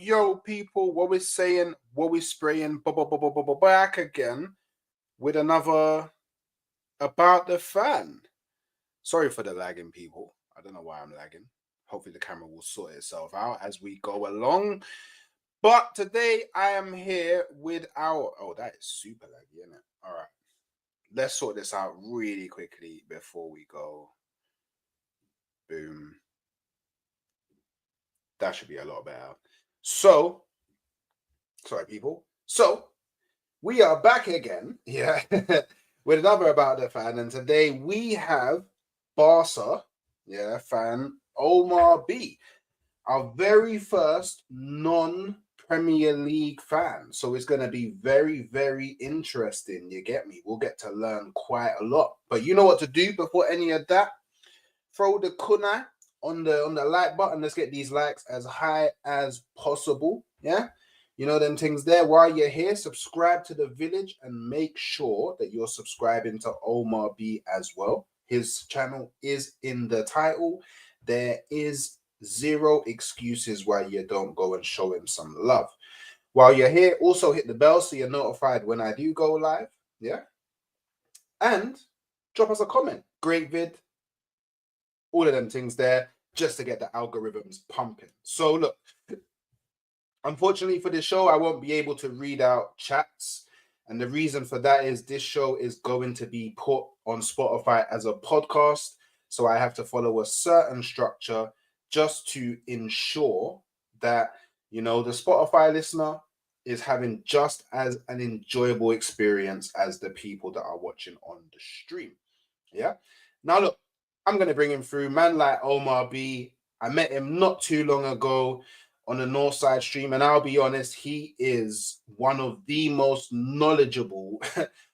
Yo, people, what we're saying, what we're spraying, back again with another About the Fan. Sorry for the lagging, people. I don't know why I'm lagging. Hopefully the camera will sort itself out as we go along. But today I am here with our... Oh, that is super laggy, isn't it? All right. Let's sort this out really quickly before we go. Boom. That should be a lot better. So, sorry, people. So, we are back again, with another About the Fan. And today we have Barca, fan OmarB, our very first non-Premier League fan. So it's going to be very, very interesting. You get me? We'll get to learn quite a lot. But you know what to do before any of that? Throw the kunai on the like button. Let's get these likes as high as possible. Yeah. You know them things there. While you're here, subscribe to the village and make sure that you're subscribing to OmarB as well. His channel is in the title. There is zero excuses why you don't go and show him some love. While you're here, also hit the bell so you're notified when I do go live. Yeah. And drop us a comment. Great vid. All of them things there just to get the algorithms pumping. So look, unfortunately for this show, I won't be able to read out chats. And the reason for that is this show is going to be put on Spotify as a podcast. So I have to follow a certain structure just to ensure that, you know, the Spotify listener is having just as an enjoyable experience as the people that are watching on the stream. Yeah. Now, look, I'm going to bring him through. Man like OmarB. I met him not too long ago on the Northside stream, and I'll be honest, he is one of the most knowledgeable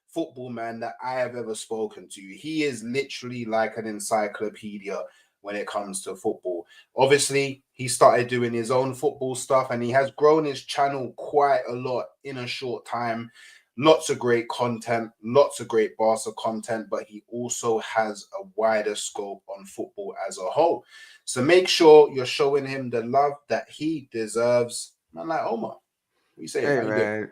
football man that I have ever spoken to. He is literally like an encyclopedia when it comes to football. Obviously, he started doing his own football stuff, and he has grown his channel quite a lot in a short time. Lots of great content, lots of great Barca content, but he also has a wider scope on football as a whole. So make sure you're showing him the love that he deserves. Man, like Omar, what you saying? Hey How you doing? man.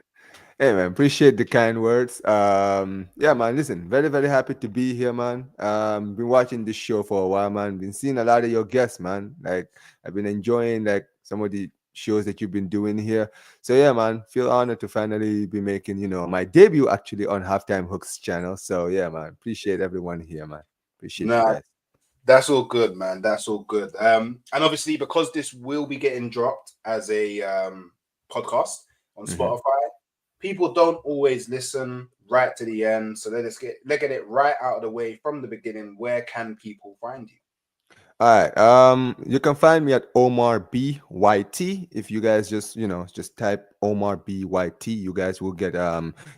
Hey man, appreciate the kind words. Yeah man, listen, very, very happy to be here, man. Been watching this show for a while, man. Been seeing a lot of your guests, man. Like I've been enjoying like some of the shows that you've been doing here. So yeah, man, feel honored to finally be making, my debut actually on Halftime Hooks channel. So yeah, man, appreciate everyone here, man. Appreciate you Nah, guys. that's all good, man. That's all good. And obviously, because this will be getting dropped as a podcast on Mhm. Spotify, people don't always listen right to the end. So let's get it right out of the way from the beginning. Where can people find you? All right. You can find me at Omar B YT. If you guys just type Omar B YT, you guys will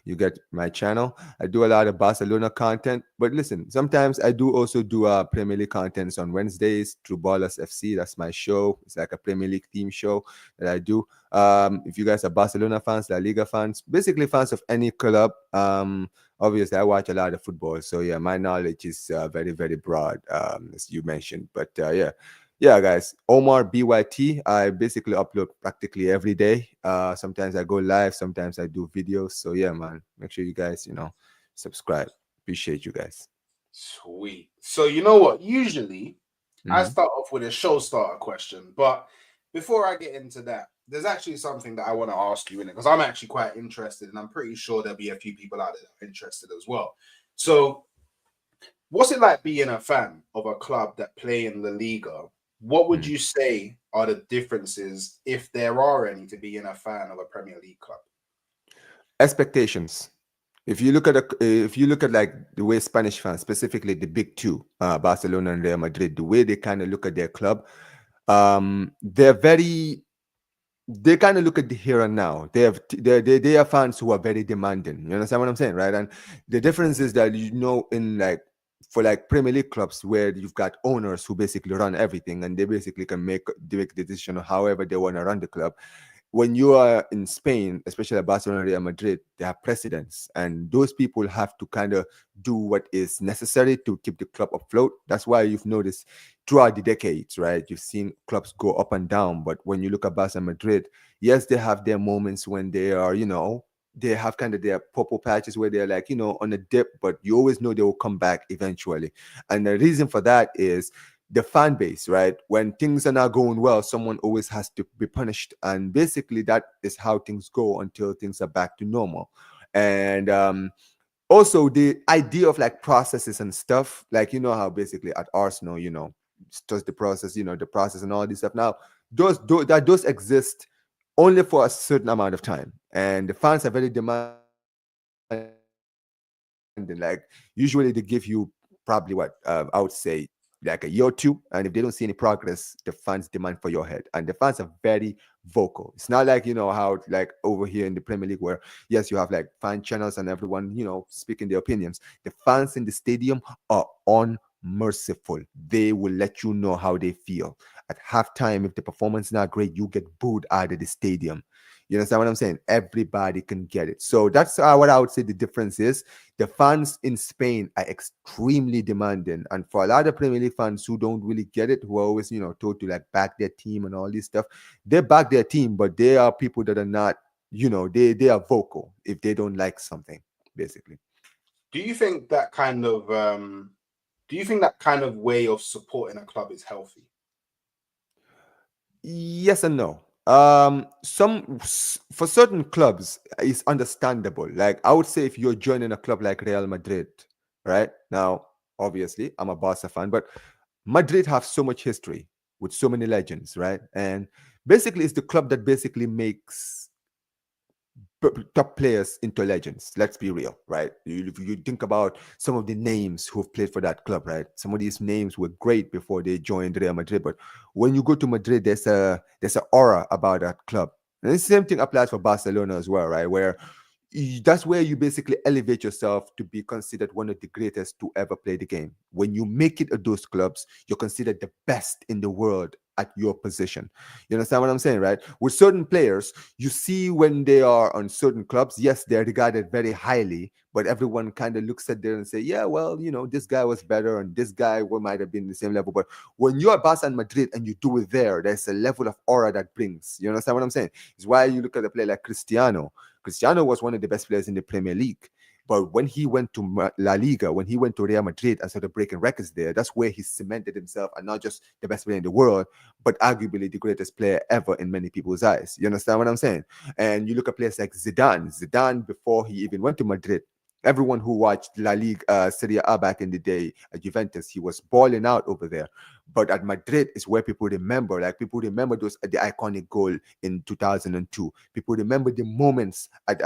you get my channel. I do a lot of Barcelona content, but listen, sometimes I do also do Premier League contents on Wednesdays through Ballers FC. That's my show. It's like a Premier League theme show that I do. If you guys are Barcelona fans, La Liga fans, basically fans of any club, obviously I watch a lot of football, so yeah, my knowledge is very, very broad, as you mentioned. But yeah, guys, Omar BYT. I basically upload practically every day. Sometimes I go live, sometimes I do videos. So yeah, man, make sure you guys subscribe. Appreciate you guys. Sweet. So you know what? Usually I Mhm. start off with a show starter question, but before I get into that, there's actually something that I want to ask you in it because I'm actually quite interested, and I'm pretty sure there'll be a few people out there that are interested as well. So, what's it like being a fan of a club that play in La Liga? What would Mhm. you say are the differences, if there are any, to being a fan of a Premier League club? Expectations. If you look at like the way Spanish fans, specifically the big two, Barcelona and Real Madrid, the way they kind of look at their club, they're very they kind of look at the here and now. They are fans who are very demanding. You understand what I'm saying, right? And the difference is that in like for like Premier League clubs where you've got owners who basically run everything and they basically can make the decision of however they want to run the club. when you are in Spain, especially Barcelona, Real Madrid, they have presidents, and those people have to kind of do what is necessary to keep the club afloat. That's why you've noticed throughout the decades, right? You've seen clubs go up and down, but when you look at Barcelona, Madrid, yes, they have their moments when they are, they have kind of their purple patches where they're like, on a dip, but you always know they will come back eventually. And the reason for that is the fan base, right? When things are not going well, someone always has to be punished. And basically, that is how things go until things are back to normal. And also, the idea of like processes and stuff, like, how basically at Arsenal, just the process, the process and all this stuff. Now, that does exist only for a certain amount of time. And the fans are very demanding. Like, usually they give you probably I would say like a year or two, and if they don't see any progress, the fans demand for your head, and the fans are very vocal. It's not like how like over here in the Premier League where yes, you have like fan channels and everyone speaking their opinions. The fans in the stadium are unmerciful. They will let you know how they feel at halftime. If the performance is not great, you get booed out of the stadium. You understand what I'm saying? Everybody can get it. So that's what I would say the difference is. The fans in Spain are extremely demanding. And for a lot of Premier League fans who don't really get it, who are always, told to like back their team and all this stuff, they back their team, but they are people that are not, they are vocal if they don't like something, basically. Do you think that kind of way of supporting a club is healthy? Yes and no. For certain clubs, it's understandable. Like I would say, if you're joining a club like Real Madrid, right now, obviously I'm a Barca fan, but Madrid have so much history with so many legends, right? And basically, it's the club that basically makes top players into legends. Let's be real, right? If you think about some of the names who've played for that club, right? Some of these names were great before they joined Real Madrid, but when you go to Madrid, there's a aura about that club. And the same thing applies for Barcelona as well, right? Where that's where you basically elevate yourself to be considered one of the greatest to ever play the game. When you make it at those clubs, you're considered the best in the world at your position. You understand what I'm saying, right? With certain players, you see when they are on certain clubs, yes, they're regarded very highly, but everyone kind of looks at them and say, yeah, well, this guy was better and this guy might have been the same level. But when you're at Barca and Madrid and you do it there, there's a level of aura that brings. You understand what I'm saying? It's why you look at a player like Cristiano. Cristiano was one of the best players in the Premier League. But when he went to La Liga, when he went to Real Madrid and started breaking records there, that's where he cemented himself and not just the best player in the world, but arguably the greatest player ever in many people's eyes. You understand what I'm saying? And you look at players like Zidane. Zidane, before he even went to Madrid, everyone who watched La Liga, Serie A back in the day at Juventus, he was balling out over there. But at Madrid is where people remember, like people remember the iconic goal in 2002. People remember the moments at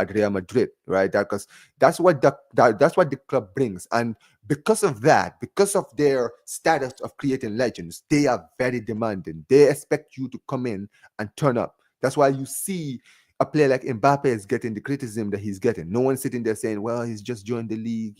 Real Madrid, right? Because that's what the club brings, and because of that, because of their status of creating legends, they are very demanding. They expect you to come in and turn up. That's why you see a player like Mbappe is getting the criticism that he's getting. No one's sitting there saying, well, he's just joined the league,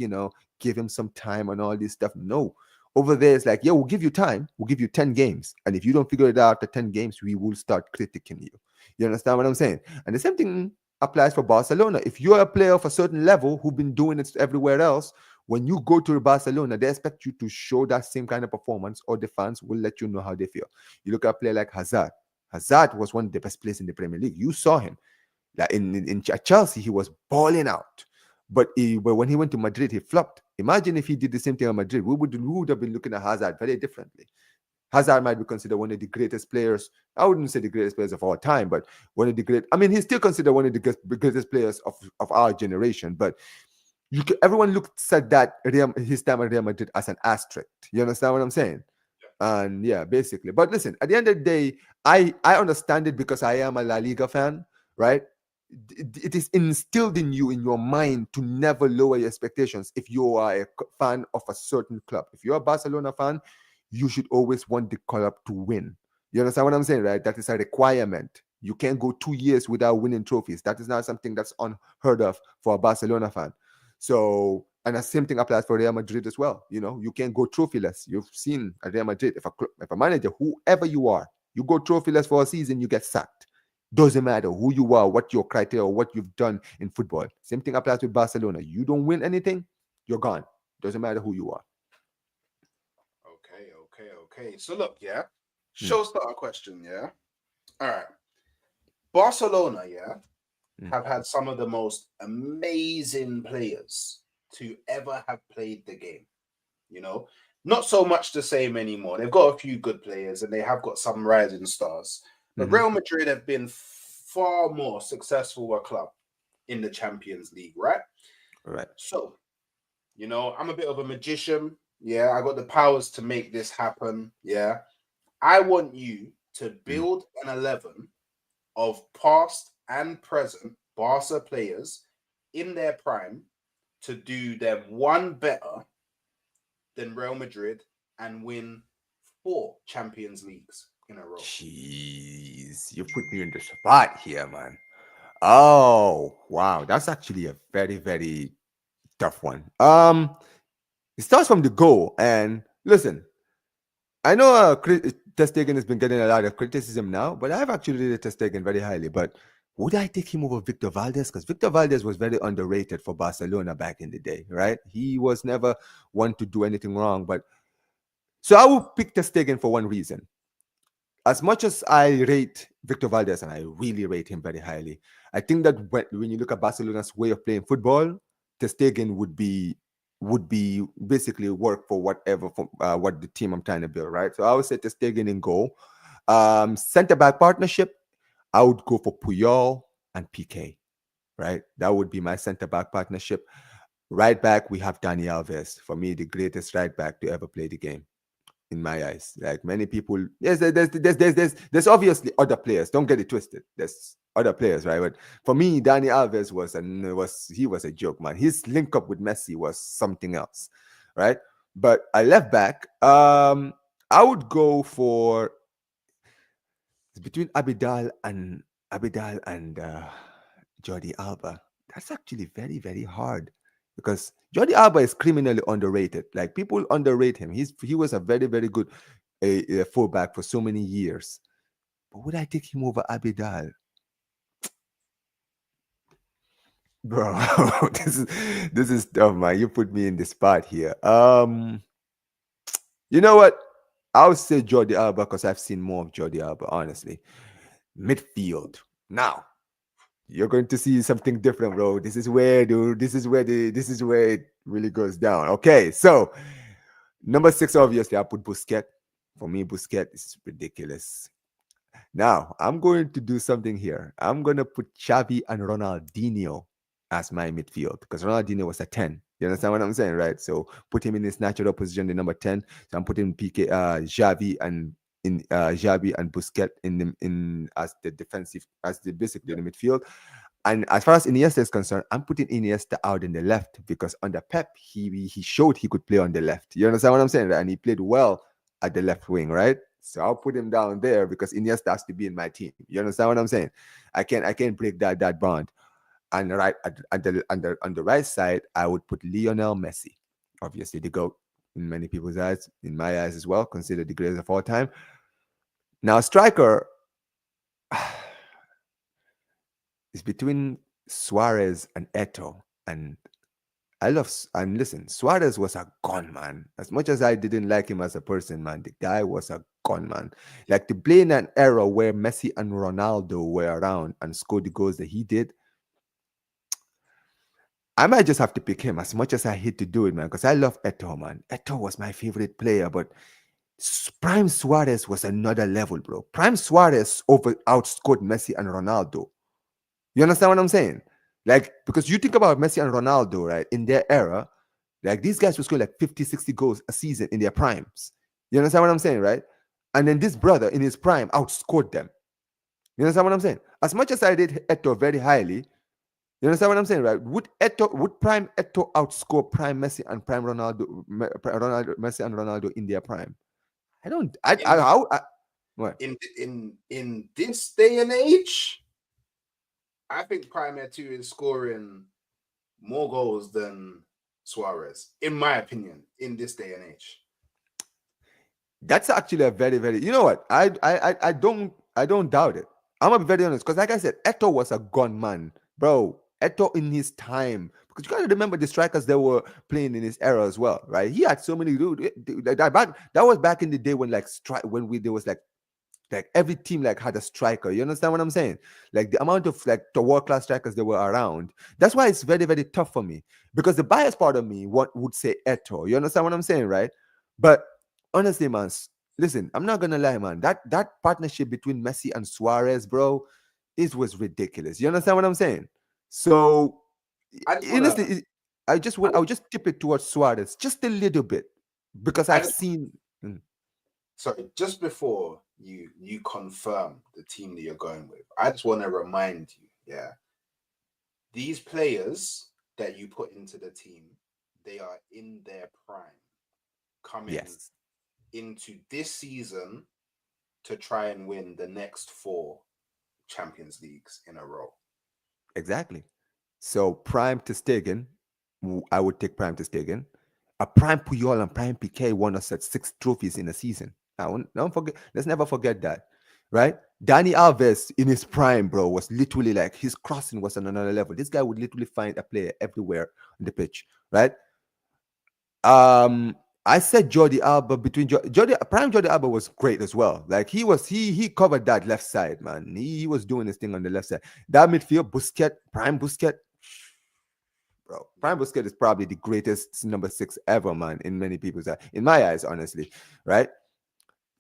give him some time and all this stuff. No. Over there, it's like, yeah, we'll give you time. We'll give you 10 games. And if you don't figure it out after 10 games, we will start critiquing you. You understand what I'm saying? And the same thing applies for Barcelona. If you're a player of a certain level who've been doing it everywhere else, when you go to Barcelona, they expect you to show that same kind of performance, or the fans will let you know how they feel. You look at a player like Hazard. Hazard was one of the best players in the Premier League. You saw him. Like in Chelsea, he was balling out. But when he went to Madrid, he flopped. Imagine if he did the same thing at Madrid. We would have been looking at Hazard very differently. Hazard might be considered one of the greatest players. I wouldn't say the greatest players of all time, but one of the great. I mean, he's still considered one of the greatest players of our generation. But everyone looks at that his time at Real Madrid as an asterisk. You understand what I'm saying? And yeah, basically. But listen, at the end of the day, I understand it because I am a La Liga fan, right? It is instilled in you, in your mind, to never lower your expectations if you are a fan of a certain club. If you're a Barcelona fan, you should always want the club to win. You understand what I'm saying, right? That is a requirement. You can't go 2 years without winning trophies. That is not something that's unheard of for a Barcelona fan. So, and the same thing applies for Real Madrid as well. You can't go trophyless. You've seen at Real Madrid, if a manager, whoever you are, you go trophyless for a season, you get sacked. Doesn't matter who you are, what your criteria, or what you've done in football. Same thing applies with Barcelona. You don't win anything, you're gone. Doesn't matter who you are. Okay. So look, yeah. Mm, Showstarter question, yeah. All right. Barcelona, yeah, mm, have had some of the most amazing players to ever have played the game. You know, not so much the same anymore. They've got a few good players and they have got some rising stars. But mm-hmm. Real Madrid have been far more successful a club in the Champions League, right? Right. So, I'm a bit of a magician. Yeah, I got the powers to make this happen. Yeah. I want you to Mm. build an 11 of past and present Barca players in their prime to do them one better than Real Madrid and win 4 Champions Leagues in a row. Jeez, you put me in the spot here, man. Oh, wow. That's actually a very, very tough one. It starts from the goal. And listen, I know Ter Stegen has been getting a lot of criticism now, but I've actually rated Ter Stegen very highly. But would I take him over Victor Valdez? Because Victor Valdez was very underrated for Barcelona back in the day, right? He was never one to do anything wrong. But so I will pick Ter Stegen for one reason. As much as I rate Victor Valdez, and I really rate him very highly, I think that when you look at Barcelona's way of playing football, Ter Stegen would be basically work for whatever for, what the team I'm trying to build, right? So I would say Ter Stegen in goal. Center back partnership, I would go for Puyol and PK, right? That would be my center back partnership. Right back, we have Dani Alves. For me, the greatest right back to ever play the game in my eyes. Like many people, yes, there's obviously other players. Don't get it twisted. There's other players, right? But for me, Dani Alves was a joke, man. His link up with Messi was something else, right? But I left back. I would go for it's between Abidal and Jordi Alba. That's actually very, very hard because Jordi Alba is criminally underrated. Like people underrate him. He was a very, very good a fullback for so many years. But would I take him over Abidal? Bro, this is tough, man. You put me in the spot here. You know what? I'll say Jordi Alba because I've seen more of Jordi Alba, honestly. Midfield. Now, you're going to see something different, bro. This is where, dude. This is where it really goes down. Okay, so number 6, obviously, I put Busquets. For me, Busquets is ridiculous. Now, I'm going to do something here. I'm going to put Xavi and Ronaldinho as my midfield because Ronaldinho was a 10. You understand what I'm saying, right? So put him in his natural position, the number 10. So I'm putting Xavi and Busquets in as the defensive, as the basically the midfield. And as far as Iniesta is concerned, I'm putting Iniesta out in the left because under Pep, he showed he could play on the left. You understand what I'm saying, right? And he played well at the left wing, right? So I'll put him down there because Iniesta has to be in my team. You understand what I'm saying? I can't break that bond. And right on the right side, I would put Lionel Messi, obviously the GOAT in many people's eyes, in my eyes as well, considered the greatest of all time. Now striker is between Suarez and Eto, and and listen, Suarez was a gun man. As much as I didn't like him as a person, man, the guy was a gun man. Like to play in an era where Messi and Ronaldo were around and scored the goals that he did, I might just have to pick him as much as I hate to do it, man, because I love Eto, man. Eto was my favorite player, but Prime Suarez was another level, bro. Prime Suarez outscored Messi and Ronaldo. You understand what I'm saying? Like, because you think about Messi and Ronaldo, right, in their era, like these guys would score like 50, 60 goals a season in their primes. You understand what I'm saying, right? And then this brother in his prime outscored them. You understand what I'm saying? As much as I did Eto very highly, you understand what I'm saying, right? Would Prime Eto outscore Prime Messi and Prime Messi and Ronaldo in their prime? I don't. In What? in this day and age, I think Premier 2 is scoring more goals than Suarez, in my opinion, in this day and age. That's actually a very, very. You know what? I don't doubt it. I'm gonna be very honest, because like I said, Eto was a gunman, bro. Eto in his time, because you gotta remember the strikers that were playing in his era as well, right? He had so many dude. That was back in the day when like when we there was like every team like had a striker. You understand what I'm saying? Like the amount of like the world class strikers that were around. That's why it's very very tough for me, because the biased part of me would say Eto. You understand what I'm saying, right? But honestly, man, listen, I'm not gonna lie, man. That partnership between Messi and Suarez, bro, it was ridiculous. You understand what I'm saying? So I just wanna. honestly, I would just tip it towards Suarez just a little bit, because I I've just seen. sorry. Just before you confirm the team that you're going with, I just want to remind you, yeah, these players that you put into the team, they are in their prime, coming Yes, into this season to try and win the next 4 Champions Leagues in a row. exactly. So Prime to Stegen, I would take Prime to Stegen. A Prime Puyol and Prime Piquet won us at 6 trophies in a season. Don't forget. Let's never forget that, right? Danny Alves in his prime, bro, was literally like his crossing was on another level. This guy would literally find a player everywhere on the pitch, right? Um, I said Jordi Alba between Jordi Alba was great as well. Like he covered that left side, man. He was doing his thing on the left side. That midfield, Prime Busquets, bro. Yeah. Prime Busquets is probably the greatest number 6 ever, man, in many people's eyes. In my eyes, honestly, right?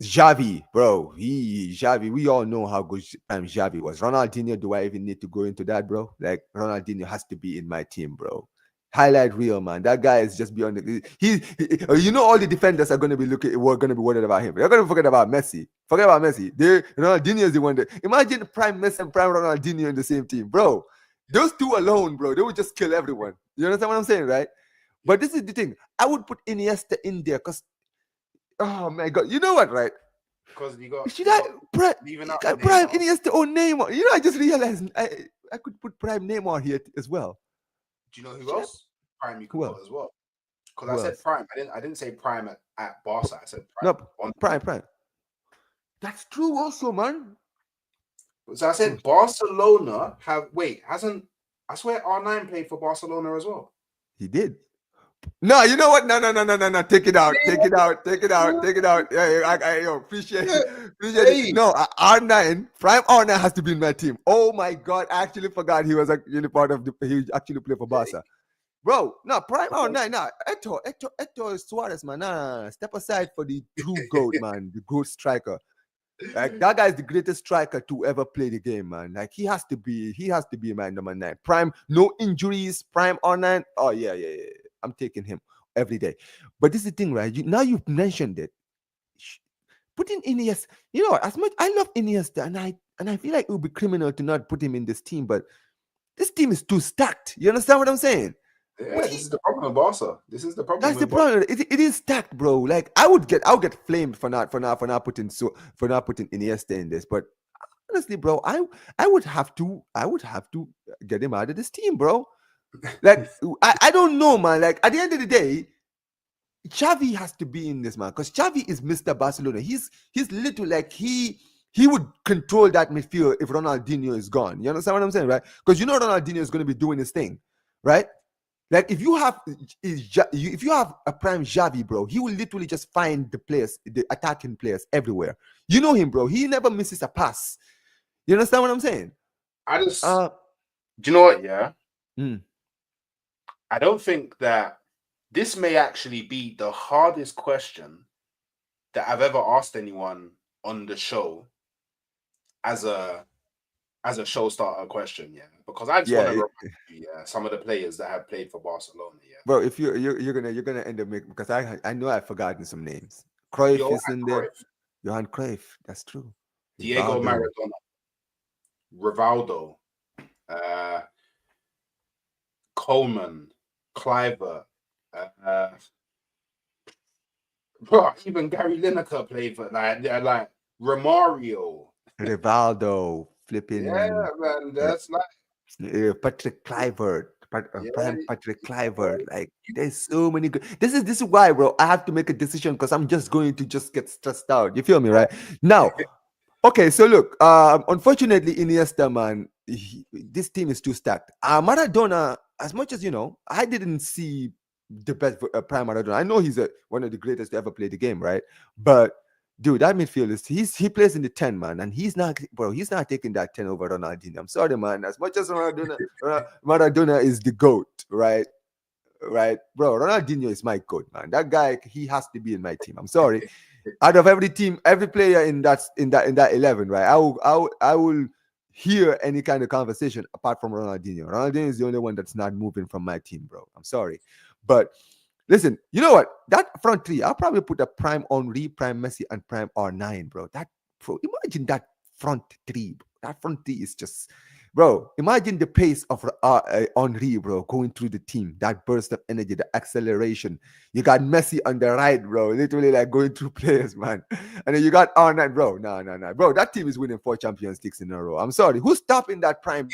Xavi, bro. Xavi. We all know how good Xavi was. Ronaldinho. Do I even need to go into that, bro? Like Ronaldinho has to be in my team, bro. Highlight reel, man. That guy is just beyond the. You know, all the defenders are going to be looking. We're going to be worried about him. They're going to forget about Messi. Forget about Messi. Ronaldinho is the one that. Imagine Prime Messi and Prime Ronaldinho in the same team, bro. Those two alone, bro, they would just kill everyone. You understand what I'm saying, right? But this is the thing. I would put Iniesta in there because, oh my god, you know what, right? Because Should I leaving out Prime Neymar. Iniesta or Neymar? You know, I just realized I could put Prime Neymar here as well. Do you know who Should I? else? Prime you could Who else? put as well. Because I Who said else? Prime. I didn't say Prime at Barca. I said Prime No, on the Prime, pitch. Prime. That's true also, man. So I Oh, said Barcelona have hasn't I swear R9 played for Barcelona as well. he did. No, you know what? No. Take it out. Take it out. Take it out. Take it out. Yeah, yo, appreciate Yeah. it. Appreciate it. Hey, No, R9, Prime R9 has to be in my team. Oh my God. I actually forgot he was actually part of he actually played for Barca. Bro, no, Prime R9, no. Eto Suarez, man. Nah. Step aside for the true GOAT, man. The GOAT striker. Like that guy is the greatest striker to ever play the game, man. Like he has to be my number 9. Prime, no injuries, Prime R9. Oh yeah. I'm taking him every day. But this is the thing, right? Now you've mentioned it. Put in Iniesta. You know, as much I love Iniesta, and I feel like it would be criminal to not put him in this team, but this team is too stacked. You understand what I'm saying? yeah, Put this he, is the problem with Barca. This is the problem that's the with Barca. problem. It is stacked, bro. Like I'll get flamed for not putting Iniesta in this, but honestly, bro, I would have to get him out of this team, bro. Like I don't know, man. Like at the end of the day, Xavi has to be in this, man, because Xavi is Mr. Barcelona. He's little like he would control that midfield if Ronaldinho is gone. You understand what I'm saying, right? Because you know Ronaldinho is going to be doing his thing, right? Like if you have a prime Xavi, bro, he will literally just find the attacking players everywhere. You know him, bro. He never misses a pass. You understand what I'm saying? I just Uh, do you know what? Yeah, mm, I don't think that this may actually be the hardest question that I've ever asked anyone on the show as a show starter question. Yeah, because I just want yeah, to remind you, yeah, some of the players that have played for Barcelona. Yeah, bro. If you're gonna end up making, because I know I've forgotten some names. Cruyff Johan is in there. Cruyff, Johan Cruyff. That's true. Diego Rivaldo. Maradona, Rivaldo, uh, Coleman, Clivert, uh, bro, even Gary Lineker played for like Romario. Rivaldo. Yeah, Flipping. man, that's like Patrick Kluivert, yeah. Prime Patrick Kluivert. Like there's so many good. This is why, bro. I have to make a decision because I'm just going to just get stressed out. You feel me, right? Now, Okay, so look, unfortunately, Iniesta, man, this team is too stacked. Maradona, as much as you know, I didn't see the best prime Maradona. I know he's one of the greatest to ever play the game, right? But dude, that midfield is he plays in the 10, man, and he's not, bro. He's not taking that 10 over Ronaldinho. I'm sorry, man. As much as Maradona is the goat, right? Right, bro. Ronaldinho is my goat, man. That guy, he has to be in my team. I'm sorry. Out of every team, every player in that 11, right? I will hear any kind of conversation apart from Ronaldinho. Ronaldinho is the only one that's not moving from my team, bro. I'm sorry, but listen, you know what? That front three, I'll probably put a prime Henri, prime Messi, and prime R9, bro. Bro, imagine that front three. That front three is just, bro. Imagine the pace of Henri, bro, going through the team. That burst of energy, the acceleration. You got Messi on the right, bro, literally like going through players, man. And then you got R9, bro. No, bro. That team is winning 4 Champions Leagues in a row. I'm sorry. Who's stopping that prime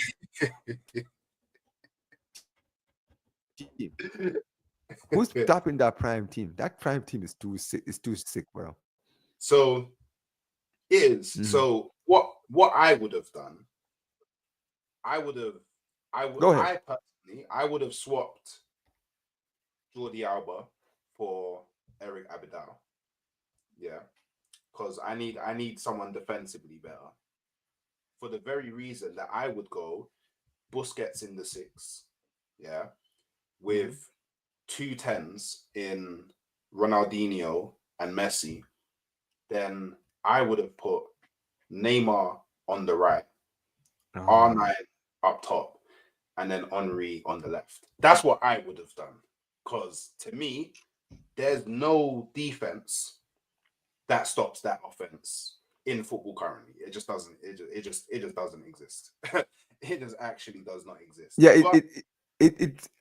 team? Who's stopping that prime team? That prime team is too sick. It's too sick, bro. So so what I would have done, I would have Go ahead. I personally I would have swapped Jordi Alba for Eric Abidal. Yeah. Because I need someone defensively better. For the very reason that I would go Busquets in the 6. Yeah. With 2 10s in Ronaldinho and Messi, then I would have put Neymar on the right, R9 up top, and then Henri on the left. That's what I would have done. Because to me, there's no defense that stops that offense in football currently. It just doesn't. It just doesn't exist. It just actually does not exist. Yeah, But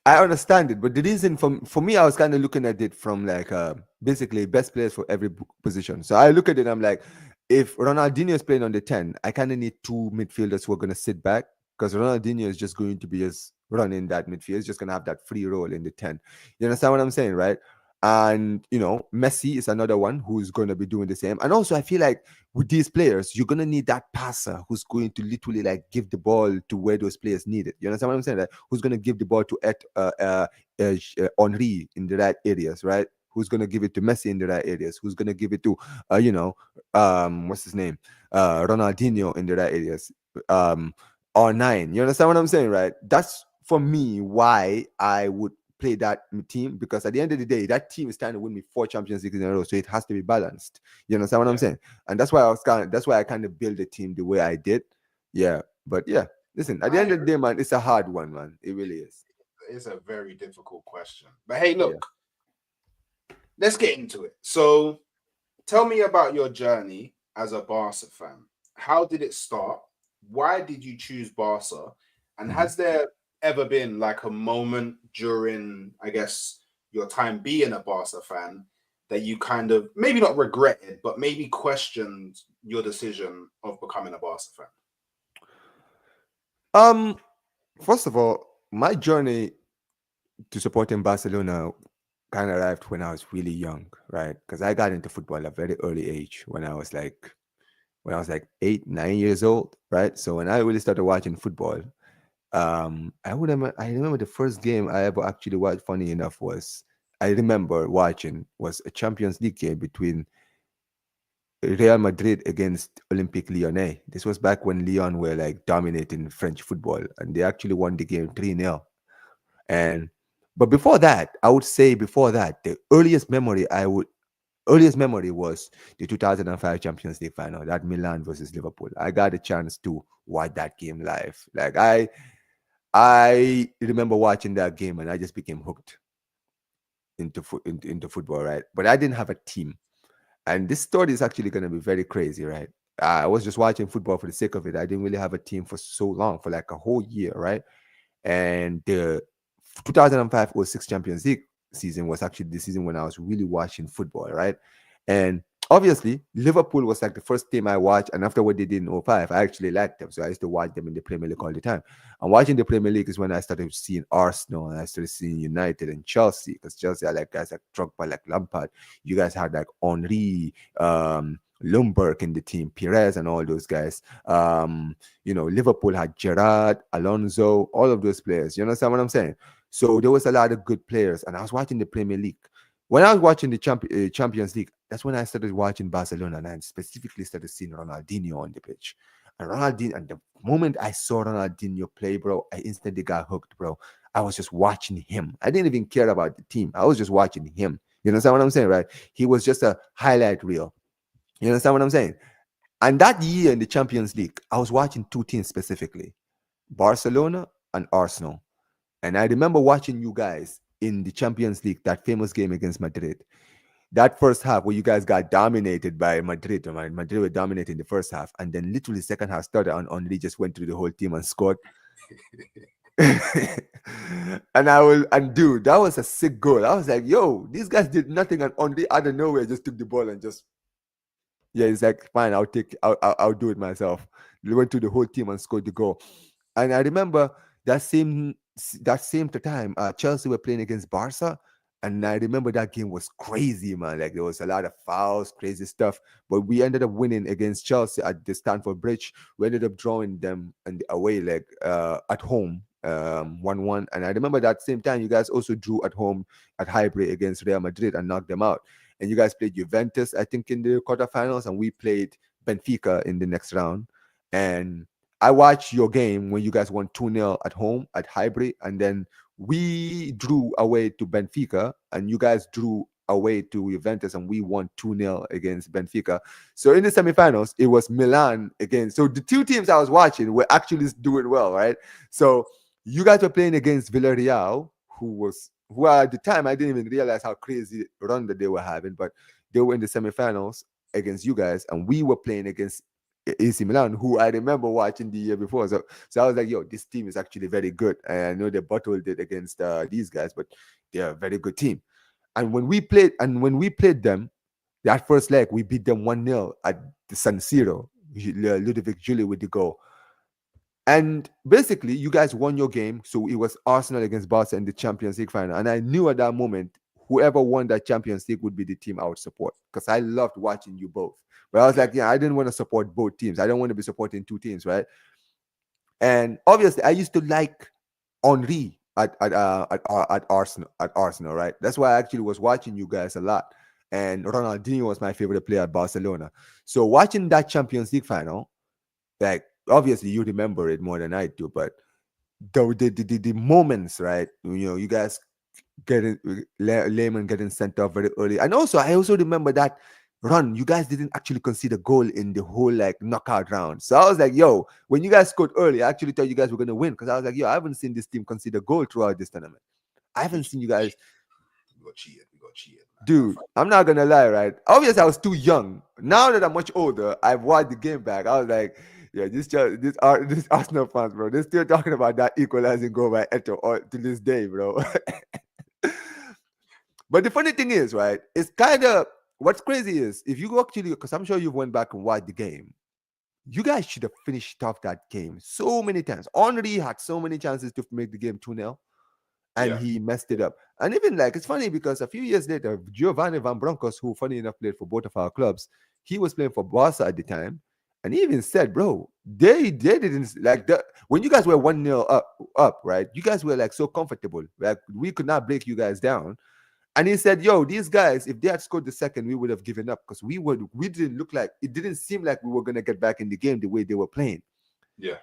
I understand it, but the reason for me, I was kind of looking at it from like basically best players for every position. So I look at it, I'm like, if Ronaldinho is playing on the 10, I kind of need two midfielders who are going to sit back, because Ronaldinho is just going to be just running that midfield. He's just going to have that free role in the 10. You understand what I'm saying, right? And Messi is another one who's going to be doing the same. And also, I feel like with these players, you're gonna need that passer who's going to literally like give the ball to where those players need it. You understand what I'm saying? Like, who's gonna give the ball to Henri in the right areas, right? Who's gonna give it to Messi in the right areas? Who's gonna give it to what's his name? Ronaldinho in the right areas. R9. You understand what I'm saying, right? That's for me why I would play that team, because at the end of the day, that team is trying to win me 4 Champions Leagues in a row, so it has to be balanced. You understand what I'm saying? And that's why I kind of built the team the way I did. Yeah, but yeah, listen, at the end of the day, man, it's a hard one, man. It really is. it's a very difficult question. But hey, Yeah. look, let's get into it. So, tell me about your journey as a Barca fan. How did it start? Why did you choose Barca? And Mhm. has there ever been like a moment during, I guess, your time being a Barca fan that you kind of maybe not regretted, but maybe questioned your decision of becoming a Barca fan? Um, First of all, my journey to supporting Barcelona kind of arrived when I was really young, right? Because I got into football at a very early age when I was like 8, 9 years old, right? So when I really started watching football, I remember the first game I ever actually watched. Funny enough, I remember watching was a Champions League game between Real Madrid against Olympique Lyonnais. This was back when Lyon were like dominating French football, and they actually won the game 3-0. And but before that, I would say before that, the earliest memory was the 2005 Champions League final, that Milan versus Liverpool. I got a chance to watch that game live. Like I remember watching that game and I just became hooked into football, right? But I didn't have a team. And this story is actually going to be very crazy, right? I was just watching football for the sake of it. I didn't really have a team for so long, for like a whole year, right? And the 2005-06 Champions League season was actually the season when I was really watching football, right? And obviously, Liverpool was like the first team I watched, and after what they did in 05, I actually liked them. So I used to watch them in the Premier League all the time. And watching the Premier League is when I started seeing Arsenal, and I started seeing United and Chelsea, because Chelsea are like guys like Drogba, like Lampard. You guys had like Henri, Lumberg in the team, Perez and all those guys. Liverpool had Gerrard, Alonso, all of those players. You understand what I'm saying? So there was a lot of good players, and I was watching the Premier League. When I was watching the Champions League, that's when I started watching Barcelona, and I specifically started seeing Ronaldinho on the pitch. And Ronaldinho, and the moment I saw Ronaldinho play, bro, I instantly got hooked, bro. I was just watching him. I didn't even care about the team. I was just watching him. You understand what I'm saying, right? He was just a highlight reel. You understand what I'm saying? And that year in the Champions League, I was watching two teams specifically, Barcelona and Arsenal. And I remember watching you guys in the Champions League, that famous game against Madrid. That first half where you guys got dominated by Madrid. Madrid were dominating the first half. And then literally second half started and Henry just went through the whole team and scored. And dude, that was a sick goal. I was like, yo, these guys did nothing, and Henry out of nowhere just took the ball and just, yeah, he's like, fine, I'll do it myself. He went to the whole team and scored the goal. And I remember that same time, Chelsea were playing against Barca, and I remember that game was crazy, man. Like there was a lot of fouls, crazy stuff. But we ended up winning against Chelsea at the Stamford Bridge. We ended up drawing them in the away leg at home, 1-1. And I remember that same time you guys also drew at home at Highbury against Real Madrid and knocked them out. And you guys played Juventus, I think, in the quarterfinals, and we played Benfica in the next round. And I watched your game when you guys won 2-0 at home at Highbury, and then we drew away to Benfica, and you guys drew away to Juventus, and we won 2-0 against Benfica. So in the semifinals, it was Milan against. So the two teams I was watching were actually doing well, right? So you guys were playing against Villarreal, who at the time I didn't even realize how crazy run that they were having, but they were in the semifinals against you guys, and we were playing against AC Milan, who I remember watching the year before. So I was like, yo, this team is actually very good. And I know they bottled it against these guys, but they're a very good team. And when we played them, that first leg, we beat them 1-0 at the San Siro. Ludovic Giulia with the goal. And basically, you guys won your game. So it was Arsenal against Barca in the Champions League final. And I knew at that moment, whoever won that Champions League would be the team I would support, because I loved watching you both. But I was like, yeah, I didn't want to support both teams. I don't want to be supporting two teams, right? And obviously, I used to like Henry at Arsenal, right? That's why I actually was watching you guys a lot. And Ronaldinho was my favorite player at Barcelona. So watching that Champions League final, like, obviously you remember it more than I do, but the moments, right? You guys getting Lehman getting sent off very early, and also I also remember that run. You guys didn't actually concede a goal in the whole like knockout round. So I was like, yo, when you guys scored early, I actually thought you guys were gonna win, because I was like, yo, I haven't seen this team concede a goal throughout this tournament. I haven't seen you guys. We got cheated. Man. Dude, I'm not gonna lie, right? Obviously, I was too young. Now that I'm much older, I've watched the game back. I was like, yeah, this Arsenal fans, bro, they're still talking about that equalizing goal by Eto to this day, bro. But the funny thing is, right, it's kind of, what's crazy is, if you actually, because I'm sure you went back and watched the game, you guys should have finished off that game so many times. Henry had so many chances to make the game 2-0, and he messed it up. And even like, it's funny because a few years later, Giovanni Van Bronckhorst, who funny enough played for both of our clubs, he was playing for Barca at the time, and he even said, bro, they didn't like that when you guys were 1-0 up, right? You guys were like so comfortable, like we could not break you guys down. And he said, yo, these guys, if they had scored the second, we would have given up, because we didn't look like, it didn't seem like we were going to get back in the game the way they were playing. Yeah.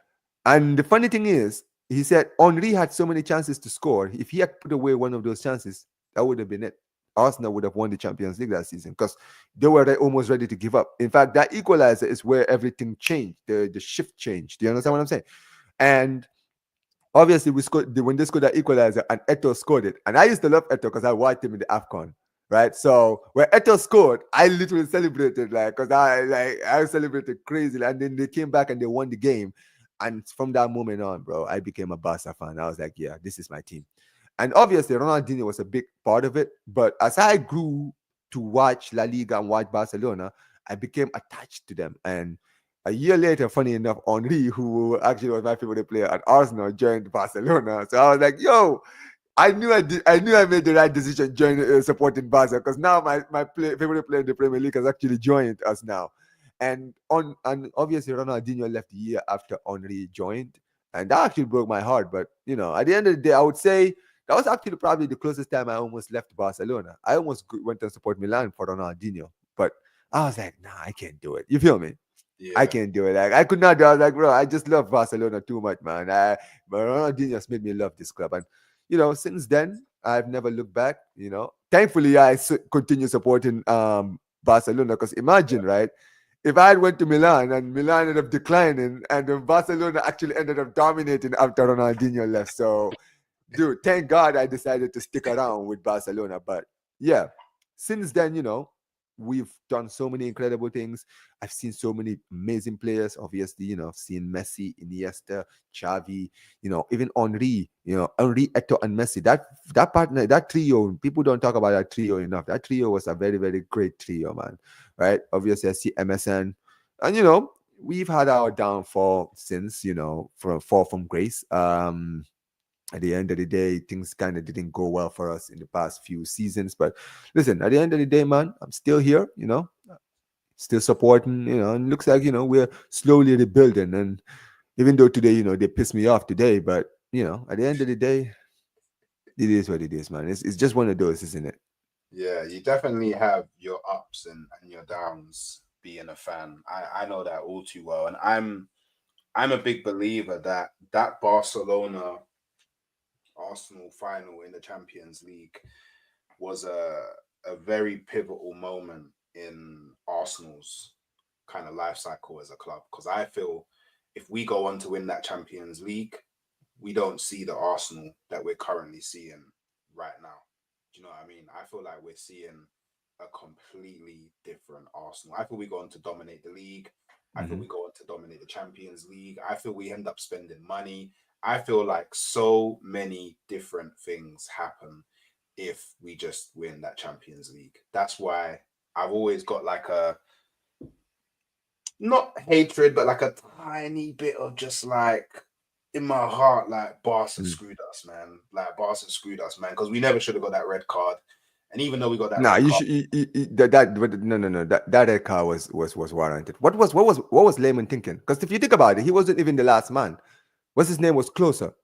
And the funny thing is, he said Henry had so many chances to score. If he had put away one of those chances, that would have been it. Arsenal would have won the Champions League that season, because they were almost ready to give up. In fact, that equalizer is where everything changed. The shift changed. Do you understand what I'm saying? And obviously, we scored when they scored that equalizer, and Eto scored it. And I used to love Eto because I watched him in the AFCON, right? So when Eto scored, I literally celebrated, like, because I celebrated crazy. And then they came back and they won the game. And from that moment on, bro, I became a Barca fan. I was like, yeah, this is my team. And obviously, Ronaldinho was a big part of it. But as I grew to watch La Liga and watch Barcelona, I became attached to them. And a year later, funny enough, Henry, who actually was my favorite player at Arsenal, joined Barcelona. So I was like, yo, I knew I made the right decision joining supporting Barca, because now my favorite player in the Premier League has actually joined us now. And obviously Ronaldinho left the year after Henri joined, and that actually broke my heart. But at the end of the day, I would say that was actually probably the closest time I almost left Barcelona. I almost went and support Milan for Ronaldinho, but I was like, nah, I can't do it. You feel me? I Yeah, can't do it. Like I could not do. I was like, bro, I just love Barcelona too much, man. But Ronaldinho just made me love this club, and since then I've never looked back. Thankfully I continue supporting Barcelona, because imagine, right? If I had went to Milan and Milan ended up declining, and then Barcelona actually ended up dominating after Ronaldinho left. So, dude, thank God I decided to stick around with Barcelona. But yeah, since then, we've done so many incredible things. I've seen so many amazing players. Obviously, I've seen Messi, Iniesta, Xavi, even Henri, Henri, Eto, and Messi. That partner, that trio, people don't talk about that trio enough. That trio was a very, very great trio, man. Right? Obviously, I see MSN. And we've had our downfall since, from fall from grace. At the end of the day, things kind of didn't go well for us in the past few seasons. But listen, at the end of the day, man, I'm still here, still supporting, and looks like, we're slowly rebuilding. And even though today, they pissed me off today, but, at the end of the day, it is what it is, man. It's just one of those, isn't it? yeah. You definitely have your ups and your downs being a fan. I know that all too well, and I'm a big believer that that Barcelona Arsenal final in the Champions League was a very pivotal moment in Arsenal's kind of life cycle as a club. Because I feel if we go on to win that Champions League, we don't see the Arsenal that we're currently seeing right now. Do you know what I mean? I feel like we're seeing a completely different Arsenal. I feel we go on to dominate the league. I feel Mm-hmm. we go on to dominate the Champions League. I feel we end up spending money. I feel like so many different things happen if we just win that Champions League. That's why I've always got like a not hatred, but like a tiny bit of just like in my heart, like Barca screwed us, man. Like Barca screwed us, man, because we never should have got that red card. And even though we got that Nah, red you card, should but no, no, no. That car was warranted. What was Lehman thinking? Because if you think about it, he wasn't even the last man. What's his name was closer.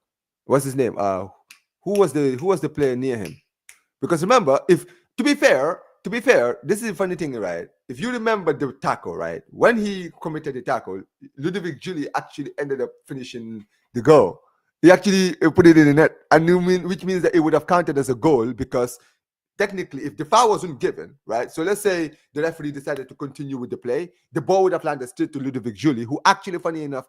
What's his name? Who was the player near him? Because remember, if to be fair, this is a funny thing, right? If you remember the tackle, right? When he committed the tackle, Ludovic Julie actually ended up finishing the goal. He actually put it in the net, and which means that it would have counted as a goal, because technically, if the foul wasn't given, right? So let's say the referee decided to continue with the play, the ball would have landed straight to Ludovic Julie, who actually, funny enough,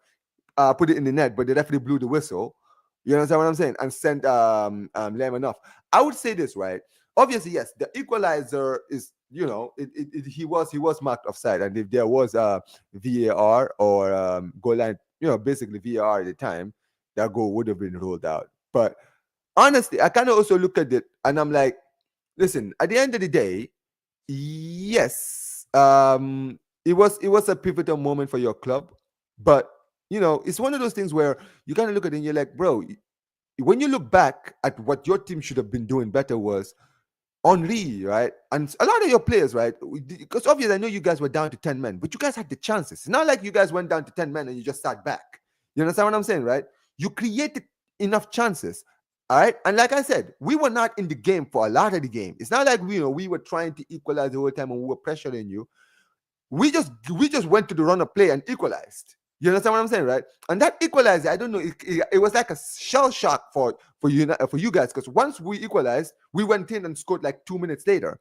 put it in the net, but the referee blew the whistle. You understand what I'm saying? And sent Lemon off. I would say this, right? Obviously, yes, the equalizer is, he was marked offside, and if there was a VAR or goal line, basically VAR at the time, that goal would have been ruled out. But honestly, I kind of also look at it, and I'm like, listen, at the end of the day, yes, it was a pivotal moment for your club, but it's one of those things where you kind of look at it and you're like, bro, when you look back at what your team should have been doing better was Henri, right? And a lot of your players, right? Because obviously I know you guys were down to 10 men, but you guys had the chances. It's not like you guys went down to 10 men and you just sat back. You understand what I'm saying, right? You created enough chances. All right. And like I said, we were not in the game for a lot of the game. It's not like we were trying to equalize the whole time and we were pressuring you. We just went to the run of play and equalized. You understand what I'm saying, right? And that equalizer, I don't know, it was like a shell shock for you guys, because once we equalized, we went in and scored like 2 minutes later,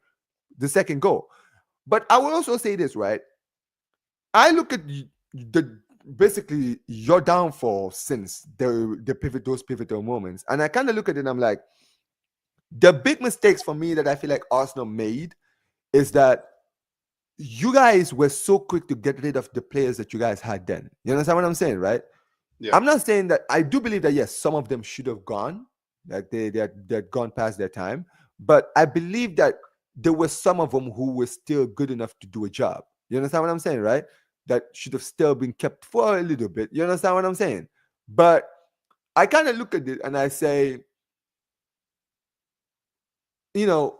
the second goal. But I will also say this, right? I look at the basically your downfall since those pivotal moments, and I kind of look at it and I'm like, the big mistakes for me that I feel like Arsenal made is that you guys were so quick to get rid of the players that you guys had then. You understand what I'm saying, right? yeah, I'm not saying that I do believe that yes, some of them should have gone, like they're gone past their time, but I believe that there were some of them who were still good enough to do a job. You understand what I'm saying, right? That should have still been kept for a little bit. You understand what I'm saying? But I kind of look at it and I say, you know,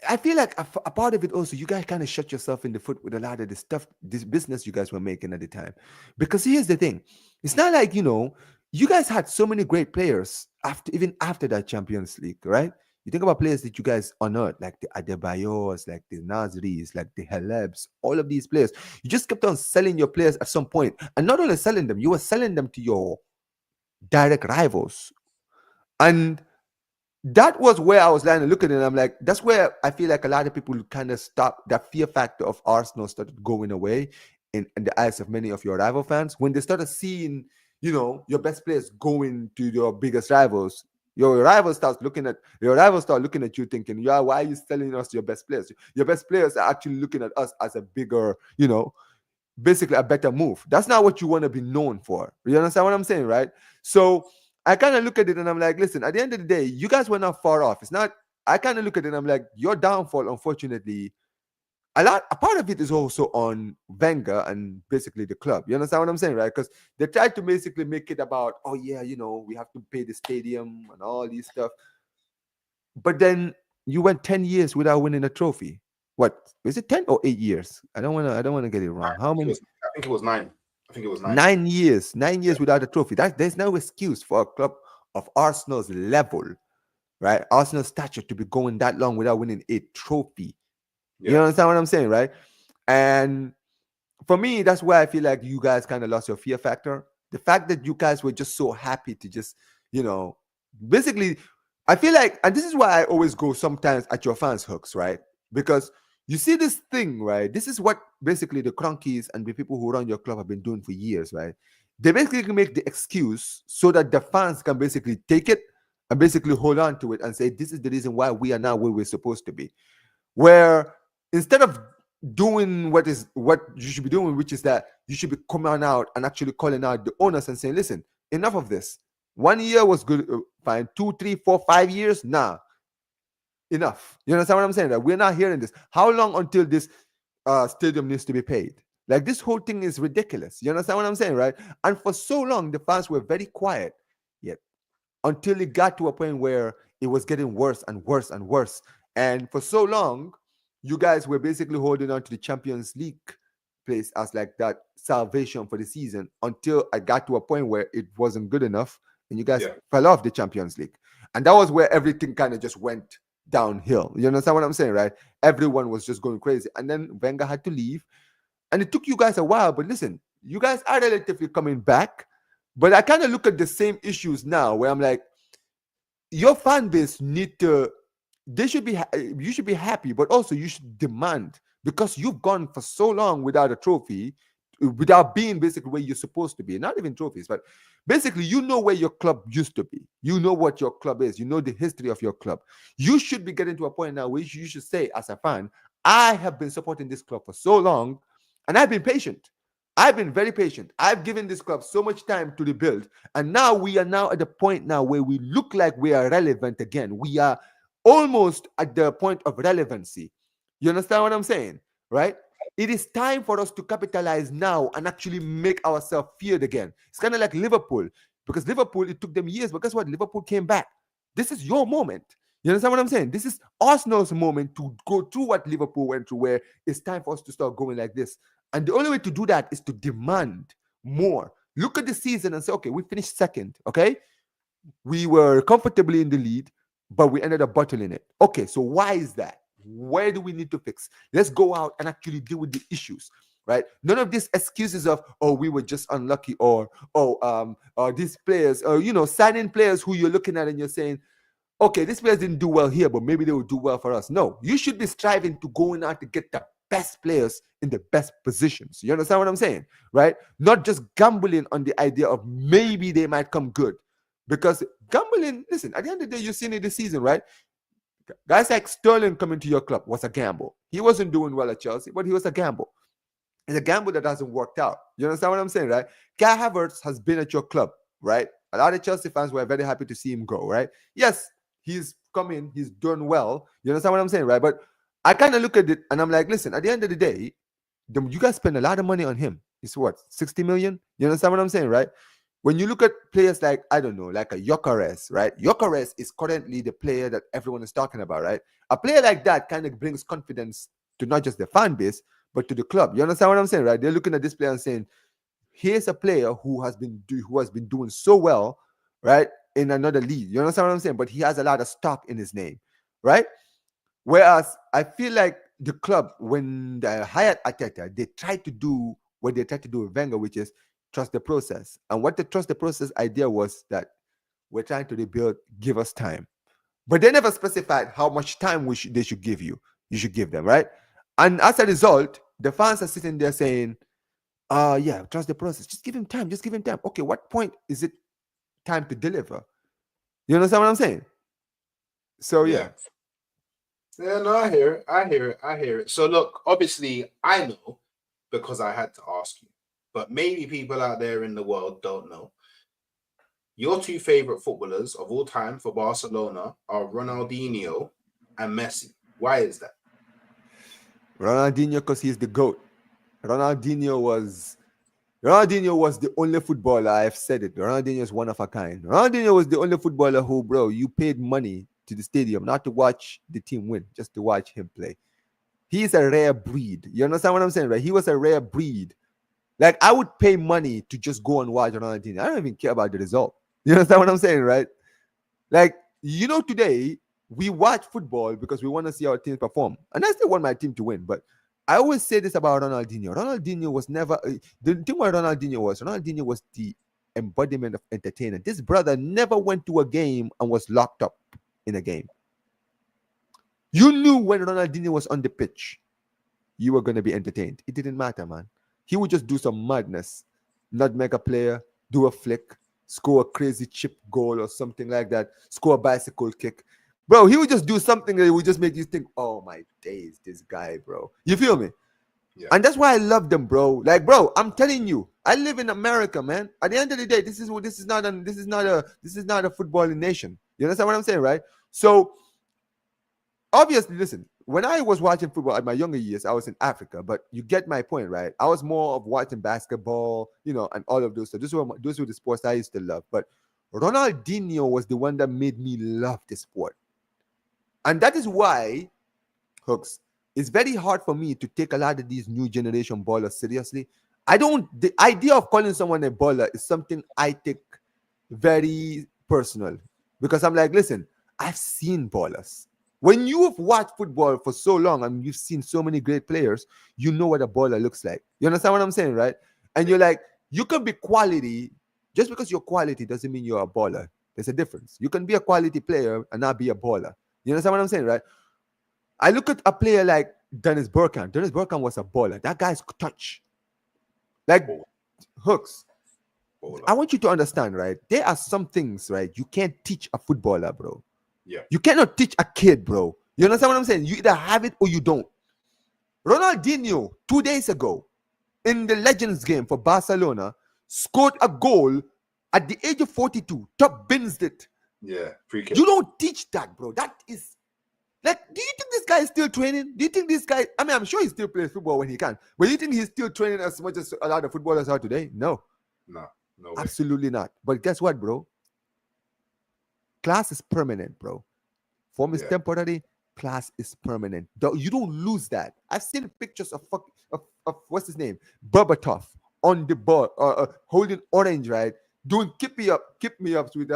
I feel like a part of it also, you guys kind of shut yourself in the foot with a lot of the stuff, this business you guys were making at the time. Because here's the thing, it's not like, you guys had so many great players even after that Champions League, right? You think about players that you guys honored, like the Adebayos, like the Nasris, like the Halebs, all of these players. You just kept on selling your players at some point, and not only selling them, you were selling them to your direct rivals. And that was where I was lying and looking at it. I'm like, that's where I feel like a lot of people kind of stop that fear factor of Arsenal started going away in the eyes of many of your rival fans when they started seeing, your best players going to your biggest rivals. Your rivals start looking at you thinking, yeah, why are you selling us your best players? Your best players are actually looking at us as a bigger, basically a better move. That's not what you want to be known for. You understand what I'm saying, right? So I kind of look at it and I'm like, listen, at the end of the day, you guys were not far off. It's not, I kind of look at it and I'm like, your downfall, unfortunately, a part of it is also on Wenger and basically the club. You understand what I'm saying, right? Because they tried to basically make it about, oh yeah, we have to pay the stadium and all these stuff. But then you went 10 years without winning a trophy. What is it, 10 or 8 years? I don't want to get it wrong. How many? I think it was 9. I think it was 9. 9 years. 9 years Yeah. without a trophy. There's no excuse for a club of Arsenal's level, right? Arsenal's stature to be going that long without winning a trophy. You Yeah. understand what I'm saying, right? And for me, that's where I feel like you guys kind of lost your fear factor. The fact that you guys were just so happy to just, basically, I feel like, and this is why I always go sometimes at your fans' hooks, right? Because you see this thing, right? This is what basically the cronkies and the people who run your club have been doing for years, right? They basically make the excuse so that the fans can basically take it and basically hold on to it and say, this is the reason why we are now where we're supposed to be. Where instead of doing what you should be doing, which is that you should be coming out and actually calling out the owners and saying, listen, enough of this. 1 year was good, fine. 2, 3, 4, 5 years, nah, enough. You understand what I'm saying? That we're not hearing this. How long until this stadium needs to be paid? Like, this whole thing is ridiculous. You understand what I'm saying, right? And for so long, the fans were very quiet, yet until it got to a point where it was getting worse and worse and worse. And for so long, you guys were basically holding on to the Champions League place as like that salvation for the season until I got to a point where it wasn't good enough and you guys Yeah. fell off the Champions League. And that was where everything kind of just went downhill. You understand what I'm saying, right? Everyone was just going crazy. And then Wenger had to leave. And it took you guys a while, but listen, you guys are relatively coming back. But I kind of look at the same issues now where I'm like, your fan base need to, you should be happy, but also you should demand, because you've gone for so long without a trophy, without being basically where you're supposed to be. Not even trophies, but basically, you know where your club used to be. You know what your club is. You know the history of your club. You should be getting to a point now where you should say, as a fan, I have been supporting this club for so long, and I've been patient. I've been very patient. I've given this club so much time to rebuild. And now we are now at the point now where we look like we are relevant again. We are almost at the point of relevancy. You understand what I'm saying? Right? It is time for us to capitalize now and actually make ourselves feared again. It's kind of like Liverpool, because Liverpool, it took them years, but guess what? Liverpool came back. This is your moment. You understand what I'm saying? This is Arsenal's moment to go through what Liverpool went through, where it's time for us to start going like this. And the only way to do that is to demand more. Look at the season and say, okay, we finished second, okay? We were comfortably in the lead, but we ended up bottling it. Okay, so why is that? Where do we need to fix? Let's go out and actually deal with the issues, right? None of these excuses of, oh, we were just unlucky, or these players, or signing players who you're looking at and you're saying, okay, these players didn't do well here, but maybe they will do well for us. No, you should be striving to going out to get the best players in the best positions. You understand what I'm saying, right? Not just gambling on the idea of maybe they might come good. Because gambling, listen, at the end of the day, you've seen it this season, right? Guys like Sterling coming to your club was a gamble. He wasn't doing well at Chelsea, but he was a gamble. It's a gamble that hasn't worked out. You understand what I'm saying, right? Kai Havertz has been at your club, right? A lot of Chelsea fans were very happy to see him go, right? Yes, he's coming, he's done well. You understand what I'm saying, right? But I kind of look at it and I'm like, listen, at the end of the day, you guys spend a lot of money on him. It's what, 60 million? You understand what I'm saying, right? When you look at players like, I don't know, like a Gyökeres, right? Gyökeres is currently the player that everyone is talking about, right? A player like that kind of brings confidence to not just the fan base, but to the club. You understand what I'm saying, right? They're looking at this player and saying, here's a player who has been doing so well, right, in another league. You understand what I'm saying? But he has a lot of stock in his name, right? Whereas I feel like the club, when they hired Ateta, they tried to do what they tried to do with Wenger, which is trust the process. And what the trust the process idea was that we're trying to rebuild, give us time. But they never specified how much time they should give you. You should give them, right? And as a result, the fans are sitting there saying, yeah, trust the process. Just give him time. Just give him time. Okay, what point is it time to deliver? You understand what I'm saying? So yeah. Yeah, no, I hear it. I hear it. I hear it. So look, obviously, I know because I had to ask you, but maybe people out there in the world don't know. Your two favorite footballers of all time for Barcelona are Ronaldinho and Messi. Why is that? Ronaldinho, because he's the GOAT. Ronaldinho was the only footballer. I've said it. Ronaldinho is one of a kind. Ronaldinho was the only footballer who, bro, you paid money to the stadium not to watch the team win, just to watch him play. He's a rare breed. You understand what I'm saying, right? He was a rare breed. Like, I would pay money to just go and watch Ronaldinho. I don't even care about the result. You understand what I'm saying, right? Like, today we watch football because we want to see our team perform. And I still want my team to win. But I always say this about Ronaldinho. Ronaldinho was never the thing where Ronaldinho was the embodiment of entertainment. This brother never went to a game and was locked up in a game. You knew when Ronaldinho was on the pitch, you were going to be entertained. It didn't matter, man. He would just do some madness, not make a player, do a flick, score a crazy chip goal or something like that, score a bicycle kick. Bro, he would just do something that would just make you think, oh my days, this guy, bro. You feel me? Yeah. And that's why I love them, bro. Like, bro, I'm telling you, I live in America, man. At the end of the day, this is not a footballing nation. You understand what I'm saying, right? So obviously, listen, when I was watching football at my younger years, I was in Africa, but you get my point, right? I was more of watching basketball, and all of those stuff. Those were the sports I used to love. But Ronaldinho was the one that made me love the sport. And that is why, Hooks, it's very hard for me to take a lot of these new generation ballers seriously. The idea of calling someone a baller is something I take very personal, because I'm like, listen, I've seen ballers. When you have watched football for so long and you've seen so many great players, you know what a baller looks like. You understand what I'm saying, right? And you're like, you can be quality. Just because you're quality doesn't mean you're a baller. There's a difference. You can be a quality player and not be a baller. You understand what I'm saying, right? I look at a player like Dennis Bergkamp. Dennis Bergkamp was a baller. That guy's touch. Like, Hooks, Baller. I want you to understand, right? There are some things, right, you can't teach a footballer, bro. Yeah. You cannot teach a kid, bro. You understand what I'm saying? You either have it or you don't. Ronaldinho, 2 days ago, in the Legends game for Barcelona, scored a goal at the age of 42, top bins it. Yeah, pre-kick. You don't teach that, bro. That is, like, do you think this guy is still training? Do you think this guy, I mean, I'm sure he still plays football when he can, but do you think he's still training as much as a lot of footballers are today? No. No way. Absolutely not. But guess what, bro? Class is permanent, bro. Form is temporary. Class is permanent. You don't lose that. I've seen pictures of what's his name, Berbatov, on the ball, holding orange, right, doing keep me ups with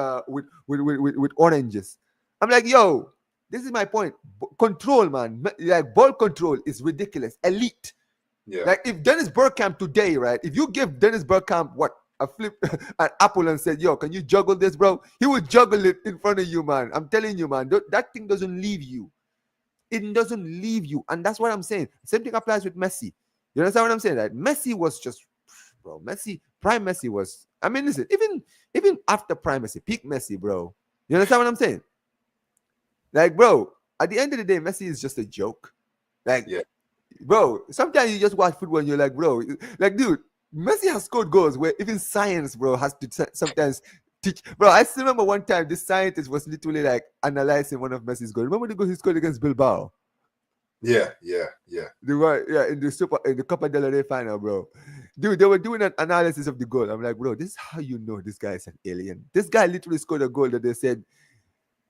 oranges. I'm like, yo, this is my point. Control, man. Like, ball control is ridiculous. Elite. Yeah. Like, if Dennis Bergkamp today, right? If you give Dennis Bergkamp a flip, an apple, and said, yo, can you juggle this, bro? He would juggle it in front of you, man. I'm telling you, man. That thing doesn't leave you. It doesn't leave you. And that's what I'm saying. Same thing applies with Messi. You understand what I'm saying? Right? Messi was just, bro, prime Messi was, I mean, listen, even after prime Messi, peak Messi, bro. You understand what I'm saying? Like, bro, at the end of the day, Messi is just a joke. Like, bro, sometimes you just watch football and you're like, bro, like, dude, Messi has scored goals where even science, bro, has to sometimes teach. Bro, I still remember one time this scientist was literally like analyzing one of Messi's goals. Remember the goal he scored against Bilbao? Yeah. In the Copa del Rey final, bro. Dude, they were doing an analysis of the goal. I'm like, bro, this is how you know this guy is an alien. This guy literally scored a goal that they said,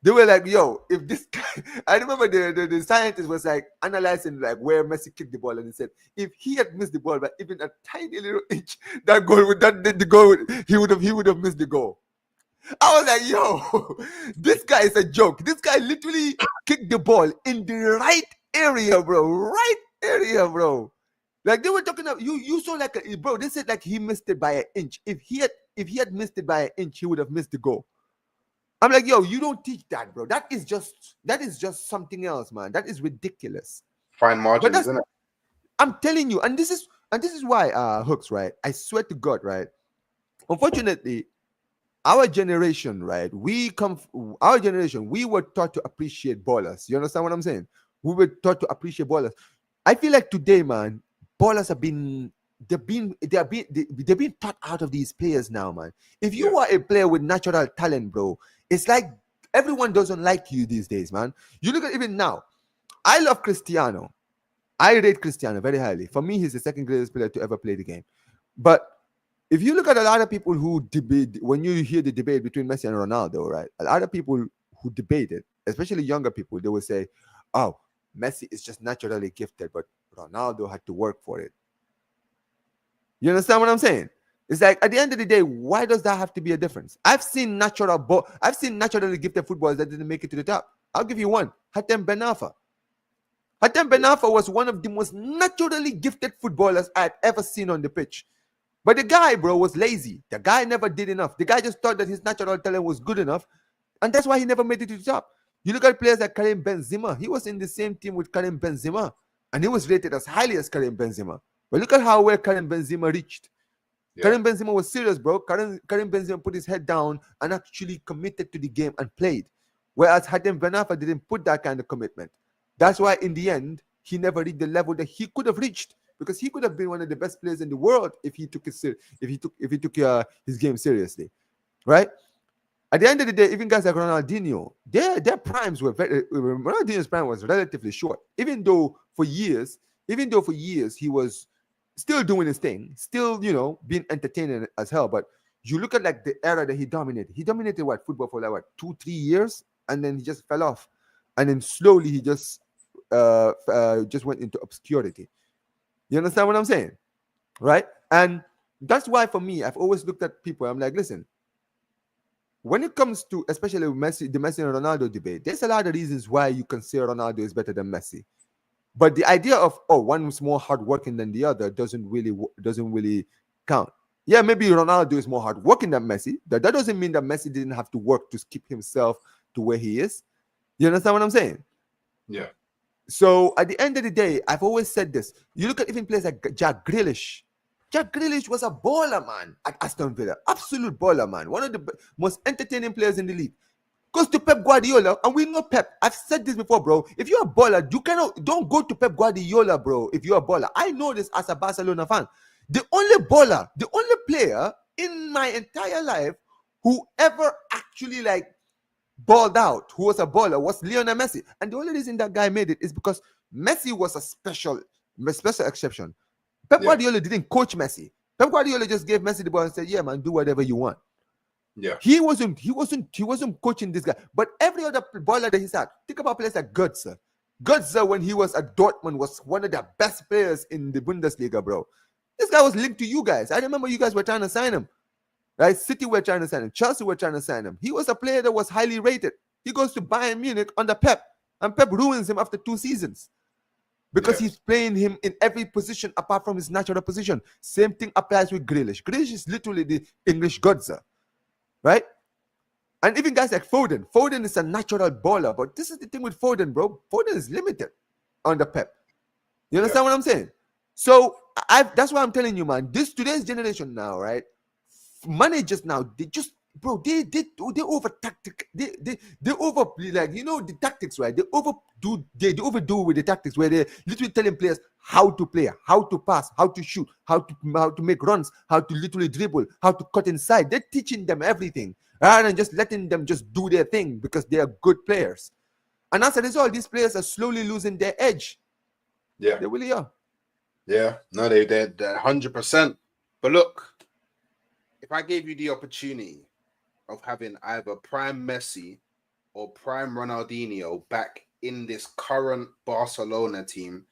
they were like, yo, if this guy, I remember the scientist was like analyzing like where Messi kicked the ball, and he said if he had missed the ball by even a tiny little inch, that goal would that the goal he would have missed the goal. I was like, yo, this guy is a joke. This guy literally kicked the ball in the right area, bro. Right area, bro. Like they were talking about you saw like bro, they said like he missed it by an inch. If he had missed it by an inch, he would have missed the goal. I'm like, yo, you don't teach that, bro. That is just something else, man. That is ridiculous. Fine But margins, that's isn't it? I'm telling you, and this is why Hooks, right? I swear to God, right? Unfortunately, our generation, right? Our generation, we were taught to appreciate ballers. You understand what I'm saying? We were taught to appreciate ballers. I feel like today, man, ballers have been they're being taught out of these players now, man. If you Yeah. are a player with natural talent, bro, it's like everyone doesn't like you these days, man. You look at even now. I love Cristiano. I rate Cristiano very highly. For me, he's the second greatest player to ever play the game. But if you look at a lot of people who debate, when you hear the debate between Messi and Ronaldo, right? A lot of people who debate it, especially younger people, they will say, "Oh, Messi is just naturally gifted, but Ronaldo had to work for it." You understand what I'm saying? It's like at the end of the day, why does that have to be a difference? I've seen naturally gifted footballers that didn't make it to the top. I'll give you one: Hatem Ben Arfa. Hatem Ben Arfa was one of the most naturally gifted footballers I've ever seen on the pitch. But the guy, bro, was lazy. The guy never did enough. The guy just thought that his natural talent was good enough, and that's why he never made it to the top. You look at players like Karim Benzema. He was in the same team with Karim Benzema, and he was rated as highly as Karim Benzema. But look at how where Karim Benzema reached. Yeah. Karim Benzema was serious, bro. Karim Benzema put his head down and actually committed to the game and played. Whereas Hatem Ben Arfa didn't put that kind of commitment. That's why in the end, he never reached the level that he could have reached, because he could have been one of the best players in the world if he took his game seriously, right? At the end of the day, even guys like Ronaldinho, their primes were Ronaldinho's prime was relatively short. Even though for years he was still doing his thing, still being entertaining as hell. But you look at like the era that he dominated. He dominated football for like 2-3 years, and then he just fell off, and then slowly he just went into obscurity. You understand what I'm saying? Right? And that's why for me, I've always looked at people, I'm like, listen, when it comes to especially the Messi and Ronaldo debate, there's a lot of reasons why you can say Ronaldo is better than Messi. But the idea of one is more hardworking than the other doesn't really count. Yeah, maybe Ronaldo is more hardworking than Messi. That doesn't mean that Messi didn't have to work to keep himself to where he is. You understand what I'm saying? Yeah. So at the end of the day, I've always said this. You look at even players like Jack Grealish. Jack Grealish was a baller, man, at Aston Villa. Absolute baller, man. One of the most entertaining players in the league. Goes to Pep Guardiola, and we know Pep. I've said this before, bro. If you're a baller, don't go to Pep Guardiola, bro. If you're a baller, I know this as a Barcelona fan. The only player in my entire life who ever actually balled out, who was a baller, was Lionel Messi. And the only reason that guy made it is because Messi was a special exception. Pep Guardiola didn't coach Messi. Pep Guardiola just gave Messi the ball and said, "Yeah, man, do whatever you want." Yeah. He wasn't coaching this guy. But every other baller that he's had, think about players like Götze. Götze, when he was at Dortmund, was one of the best players in the Bundesliga, bro. This guy was linked to you guys. I remember you guys were trying to sign him. Right? City were trying to sign him. Chelsea were trying to sign him. He was a player that was highly rated. He goes to Bayern Munich under Pep, and Pep ruins him after 2 seasons because he's playing him in every position apart from his natural position. Same thing applies with Grealish. Grealish is literally the English Götze, right? And even guys like Foden. Foden is a natural baller, but this is the thing with Foden, bro. Foden is limited under Pep. You understand what I'm saying? So that's why I'm telling you, man. Today's generation now, right? Managers now, they over tactic, they over the tactics, right? They overdo with the tactics, where they're literally telling players how to play, how to pass, how to shoot, how to make runs, how to literally dribble, how to cut inside. They're teaching them everything rather than just letting them just do their thing because they are good players. And as a result, these players are slowly losing their edge. Yeah, they really are. Yeah, no, they're 100%. But look, if I gave you the opportunity of having either prime Messi or prime Ronaldinho back in this current Barcelona team,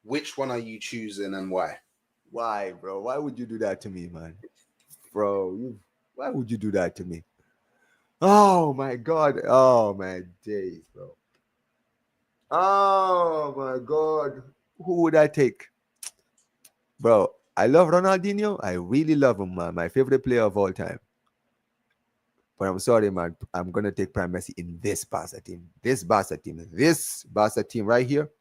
which one are you choosing and why? Why, bro? Why would you do that to me, man? Bro, why would you do that to me? Oh my god. Oh my days, bro. Oh my god. Who would I take? Bro, I love Ronaldinho. I really love him, man. My favorite player of all time. But I'm sorry, man. I'm gonna take Prime Messi in this Barca team. This Barca team right here.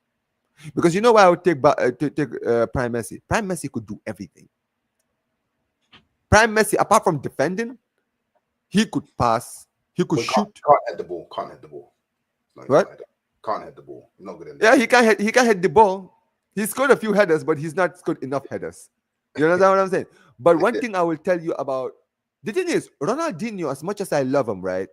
Because you know why I would take Prime Messi? Prime Messi could do everything. Prime Messi, apart from defending, he could pass, he could We can't, shoot. can't head the ball. Can't head the ball. No, What? Can't head the ball. Not good enough. Yeah, he can hit the ball. He scored a few headers, but he's not scored enough headers. You understand what I'm saying? But one thing I will tell you about the thing is Ronaldinho, as much as I love him, right?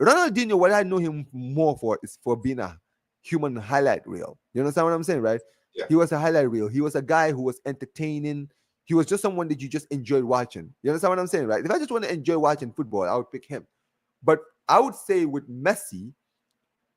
Ronaldinho, what I know him more for is for being a human highlight reel. You understand what I'm saying, right? Yeah. He was a highlight reel. He was a guy who was entertaining. He was just someone that you just enjoyed watching. You understand what I'm saying, right? If I just want to enjoy watching football, I would pick him. But I would say with Messi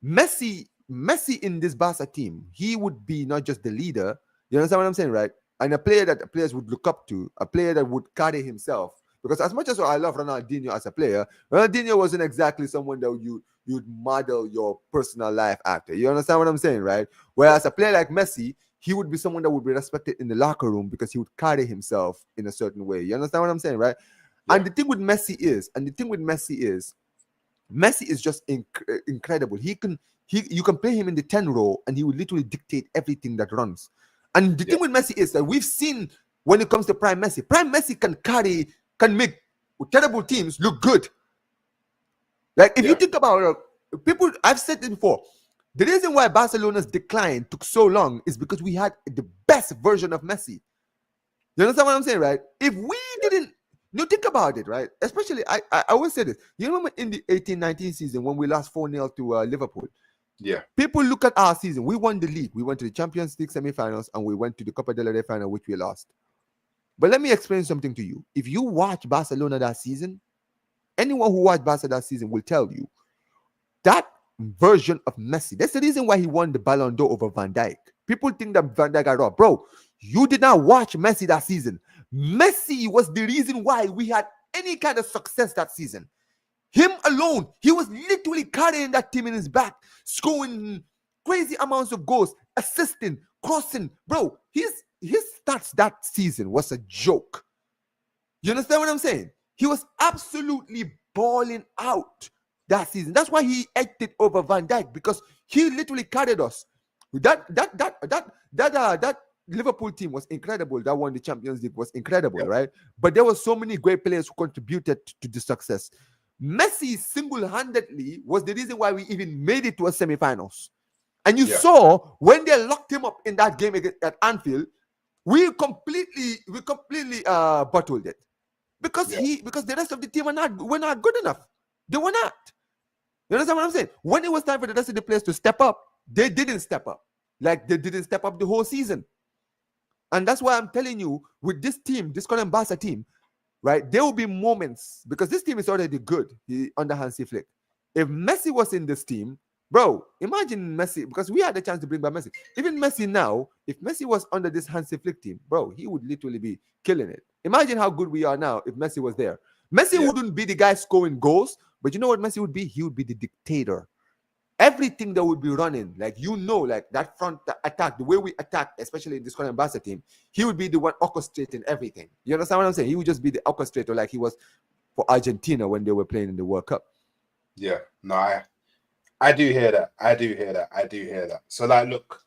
in this Barca team, he would be not just the leader. You understand what I'm saying, right? And a player that the players would look up to, a player that would carry himself. Because as much as I love Ronaldinho as a player, Ronaldinho wasn't exactly someone that you'd model your personal life after. You understand what I'm saying, right? Whereas a player like Messi, he would be someone that would be respected in the locker room because he would carry himself in a certain way. You understand what I'm saying, right? Yeah. And the thing with Messi is, Messi is just incredible. You can play him in the 10 role and he will literally dictate everything that runs. And the thing with Messi is that we've seen when it comes to Prime Messi can make terrible teams look good. Like if you think about people, I've said it before. The reason why Barcelona's decline took so long is because we had the best version of Messi. You understand what I'm saying, right? If we didn't, think about it, right? Especially, I always say this. You remember in the 18-19 season when we lost 4-0 to Liverpool? Yeah. People look at our season. We won the league. We went to the Champions League semi-finals and we went to the Copa del Rey final, which we lost. But let me explain something to you. If you watch Barcelona that season, anyone who watched Barcelona that season will tell you that version of Messi. That's the reason why he won the Ballon d'Or over Van Dijk. People think that Van Dijk got robbed. Bro, you did not watch Messi that season. Messi was the reason why we had any kind of success that season. Him alone, he was literally carrying that team in his back, scoring crazy amounts of goals, assisting, crossing. Bro, his stats that season was a joke. You understand what I'm saying? He was absolutely balling out that season. That's why he edged it over Van Dijk, because he literally carried us. That Liverpool team was incredible. That won the Champions League was incredible, right? But there were so many great players who contributed to the success. Messi single-handedly was the reason why we even made it to a semi-finals. And you saw when they locked him up in that game at Anfield, we completely bottled it. Because the rest of the team were not good enough. They were not. You understand what I'm saying? When it was time for the rest of the players to step up, they didn't step up. Like they didn't step up the whole season. And that's why I'm telling you, with this team, this current Barca team, right, there will be moments, because this team is already good under Hansi Flick. If Messi was in this team, bro, imagine Messi, because we had the chance to bring back Messi. Even Messi now, if Messi was under this Hansi Flick team, bro, he would literally be killing it. Imagine how good we are now if Messi was there. Messi wouldn't be the guy scoring goals, but you know what Messi would be? He would be the dictator. Everything that would be running, like that front attack, the way we attack, especially in this current Barca team, he would be the one orchestrating everything. You understand what I'm saying? He would just be the orchestrator, like he was for Argentina when they were playing in the World Cup. Yeah, no, I do hear that. So, like, look,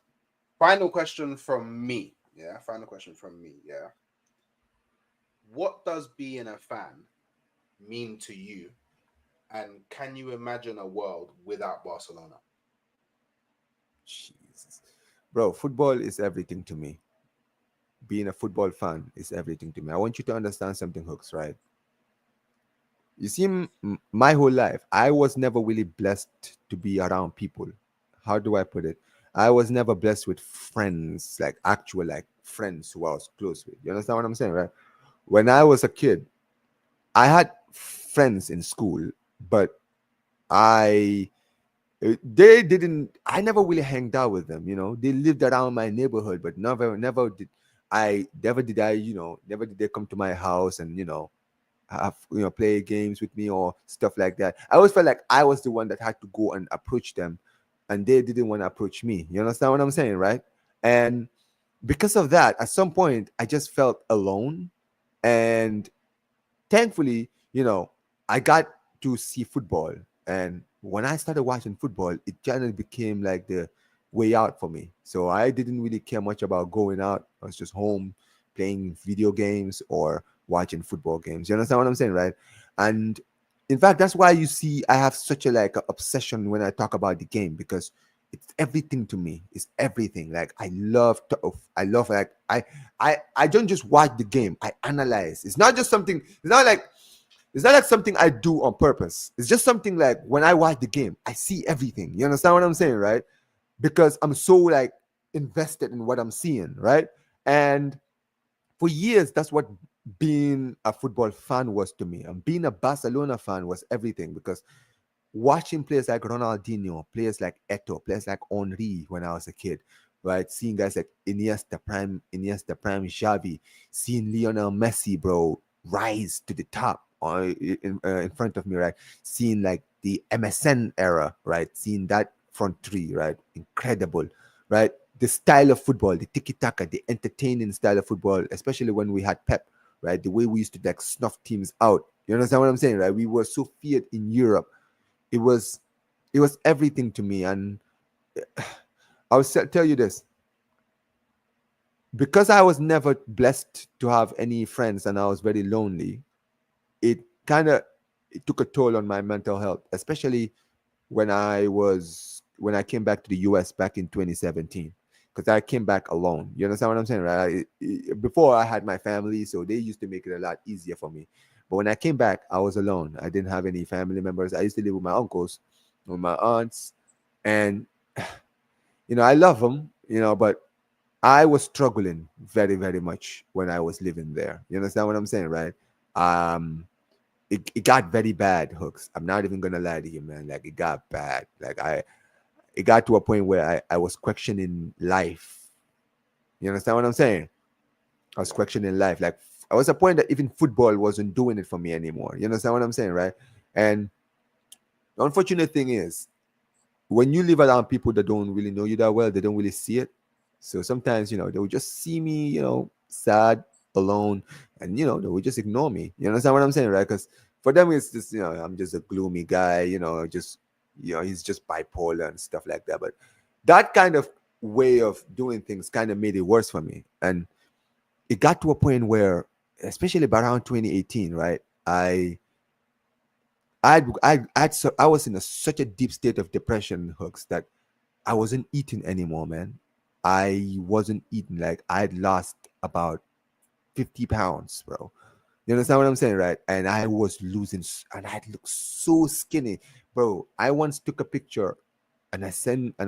final question from me. Yeah. What does being a fan mean to you? And can you imagine a world without Barcelona? Jesus. Bro, football is everything to me. Being a football fan is everything to me. I want you to understand something, Hooks, right? You see, my whole life, I was never really blessed to be around people. How do I put it? I was never blessed with friends, like actual like friends who I was close with. You understand what I'm saying, right? when I was a kid, I had friends in school, but I they didn't. I never really hanged out with them. They lived around my neighborhood, but never did I. Never did they come to my house and have play games with me or stuff like that. I always felt like I was the one that had to go and approach them, and they didn't want to approach me. You understand what I'm saying, right? And because of that, at some point, I just felt alone. And thankfully, I got to see football. And when I started watching football, it generally became like the way out for me. So I didn't really care much about going out. I was just home playing video games or watching football games. You understand what I'm saying, right? And in fact, that's why you see I have such a like a obsession when I talk about the game, because it's everything to me. It's everything. Like I love like I don't just watch the game. I analyze. It's not just something. It's not like something I do on purpose. It's just something like when I watch the game, I see everything. You understand what I'm saying, right? Because I'm so like invested in what I'm seeing, right? And for years, that's what being a football fan was to me. And being a Barcelona fan was everything, because watching players like Ronaldinho, players like Eto, players like Henri when I was a kid, right? Seeing guys like Iniesta Prime, Xavi, seeing Lionel Messi, bro, rise to the top in front of me, right? Seeing like the MSN era, right? Seeing that front three, right? Incredible, right? The style of football, the tiki taka, the entertaining style of football, especially when we had Pep, right? The way we used to like snuff teams out. You understand what I'm saying, right? We were so feared in Europe. It was it was everything to me. And tell you this, because I was never blessed to have any friends and I was very lonely. it kind of it took a toll on my mental health, especially when I came back to the US back in 2017, because I came back alone. You understand what I'm saying, right? Before, I had my family, so they used to make it a lot easier for me. But when I came back, I was alone. I didn't have any family members. I used to live with my uncles, with my aunts, and I love them, but I was struggling very, very much when I was living there. You understand what I'm saying, right? Um, it got very bad, Hooks. I'm not even gonna lie to you, man. Like, it got bad. Like, it got to a point where I was questioning life. You understand what I'm saying? I was questioning life. Like, I was at a point that even football wasn't doing it for me anymore. You understand what I'm saying, right? And the unfortunate thing is, when you live around people that don't really know you that well, they don't really see it. So sometimes, they will just see me, sad, alone, and they will just ignore me. You understand what I'm saying, right? Because for them, it's just, I'm just a gloomy guy, just, he's just bipolar and stuff like that. But that kind of way of doing things kind of made it worse for me. And it got to a point where, especially around 2018, right? I was in such a deep state of depression, Hooks, that I wasn't eating anymore, man. I wasn't eating. Like, I'd lost about 50 pounds, bro. You understand what I'm saying, right? And I was losing, and I'd look so skinny, bro. I once took a picture, and I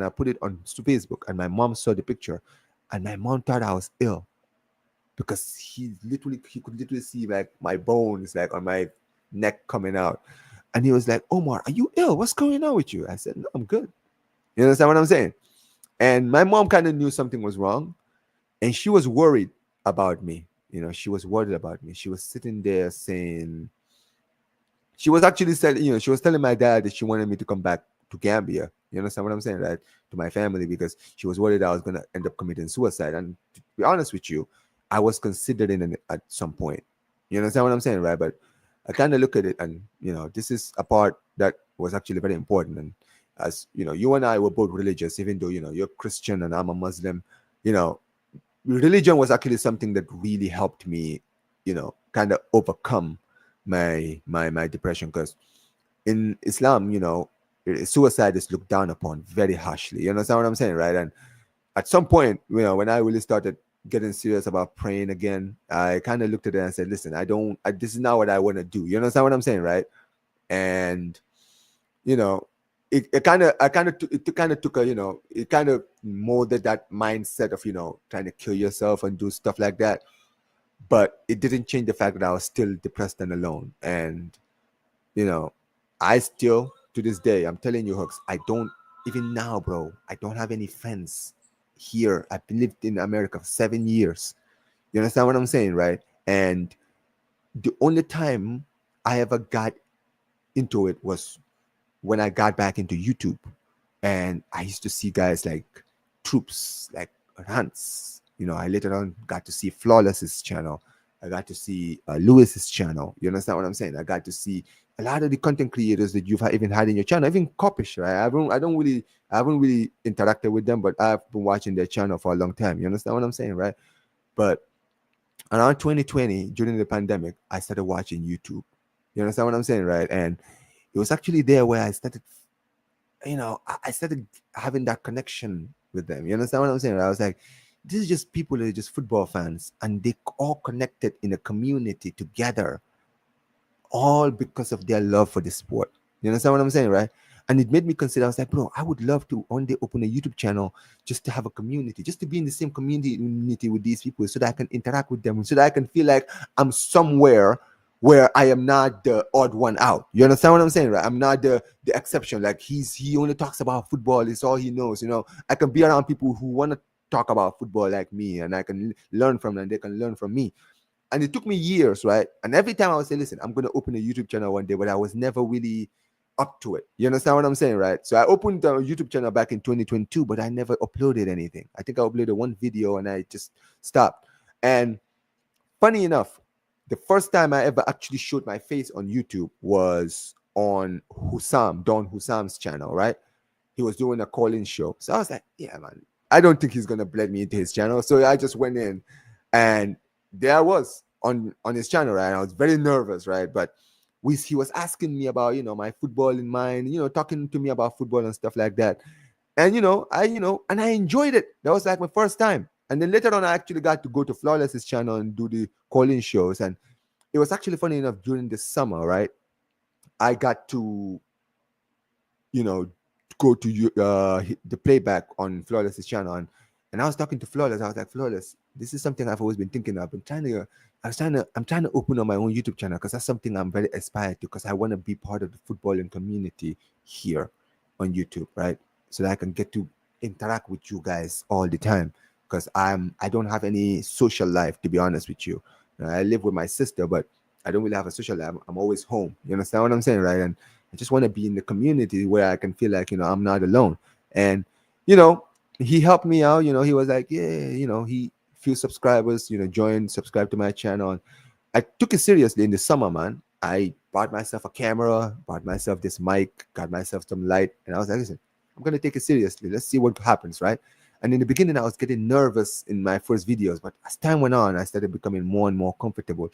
put it on Facebook, and my mom saw the picture, and my mom thought I was ill, because he could literally see like my bones like on my neck coming out, and he was like, "Omar, are you ill? What's going on with you?" I said, "No, I'm good." You understand what I'm saying? And my mom kind of knew something was wrong, and she was worried about me. She was worried about me. She was sitting there saying, she was actually saying, she was telling my dad that she wanted me to come back to Gambia. You understand what I'm saying, right? To my family, because she was worried I was going to end up committing suicide. And to be honest with you, I was considering it at some point. You understand what I'm saying, right? But I kind of look at it, and this is a part that was actually very important. And as you and I were both religious, even though you're Christian and I'm a Muslim. you know Religion was actually something that really helped me, kind of overcome my depression, because in Islam, suicide is looked down upon very harshly. You understand what I'm saying, right? And at some point, when I really started getting serious about praying again, I kind of looked at it and said, "Listen, this is not what I want to do." You understand what I'm saying, right? And you know, it kind of, it kind of took a, it kind of molded that mindset of trying to kill yourself and do stuff like that. but it didn't change the fact that I was still depressed and alone. And you know, I still to this day, I'm telling you, Hooks, I don't even now, bro. I don't have any friends here. I've lived in America for 7 years. You understand what I'm saying, right? And the only time I ever got into it was when I got back into YouTube, and I used to see guys like Troops, like Hans. I later on got to see Flawless's channel. I got to see Lewis's channel. You understand what I'm saying? I got to see a lot of the content creators that you've even had in your channel, even Copish, right? I haven't really interacted with them, but I've been watching their channel for a long time. You understand what I'm saying, right? But around 2020, during the pandemic, I started watching YouTube. You understand what I'm saying, right? And it was actually there where I started, I started having that connection with them. You understand what I'm saying? I was like, this is just people that are just football fans, and they all connected in a community together, all because of their love for the sport. You understand what I'm saying, right? And it made me consider, I was like, bro, I would love to one day open a YouTube channel just to have a community, just to be in the same community with these people so that I can interact with them, so that I can feel like I'm somewhere where I am not the odd one out. You understand what I'm saying, right? I'm not the exception. Like he only talks about football, it's all he knows. I can be around people who want to talk about football like me, and I can learn from them, they can learn from me. And it took me years, right? And every time I would say, listen, I'm going to open a YouTube channel one day, but I was never really up to it. You understand what I'm saying, right? So I opened a YouTube channel back in 2022, but I never uploaded anything. I think I uploaded one video and I just stopped. And funny enough, the first time I ever actually showed my face on YouTube was on Don Husam's channel, right? He was doing a call-in show. So I was like, yeah, man, I don't think he's going to blend me into his channel. So I just went in, and there I was on his channel, right? And I was very nervous, right? But he was asking me about, my football in mind, talking to me about football and stuff like that. And and I enjoyed it. That was like my first time. And then later on, I actually got to go to Flawless's channel and do the call-in shows. And it was actually funny enough, during the summer, right? I got to, you know, go to the playback on Flawless's channel, and I was talking to Flawless. I was like, Flawless, this is something I've always been thinking of. I'm trying to open up my own YouTube channel, because that's something I'm very aspired to, because I want to be part of the footballing community here on YouTube, right? So that I can get to interact with you guys all the time, because I don't have any social life, to be honest with you. I live with my sister, but I don't really have a social life. I'm always home. You understand what I'm saying, right? And I just want to be in the community where I can feel like, I'm not alone. And, he helped me out. He was like, yeah, he few subscribers, subscribe to my channel. And I took it seriously in the summer, man. I bought myself a camera, bought myself this mic, got myself some light. And I was like, listen, I'm going to take it seriously. Let's see what happens, right? And in the beginning, I was getting nervous in my first videos. But as time went on, I started becoming more and more comfortable.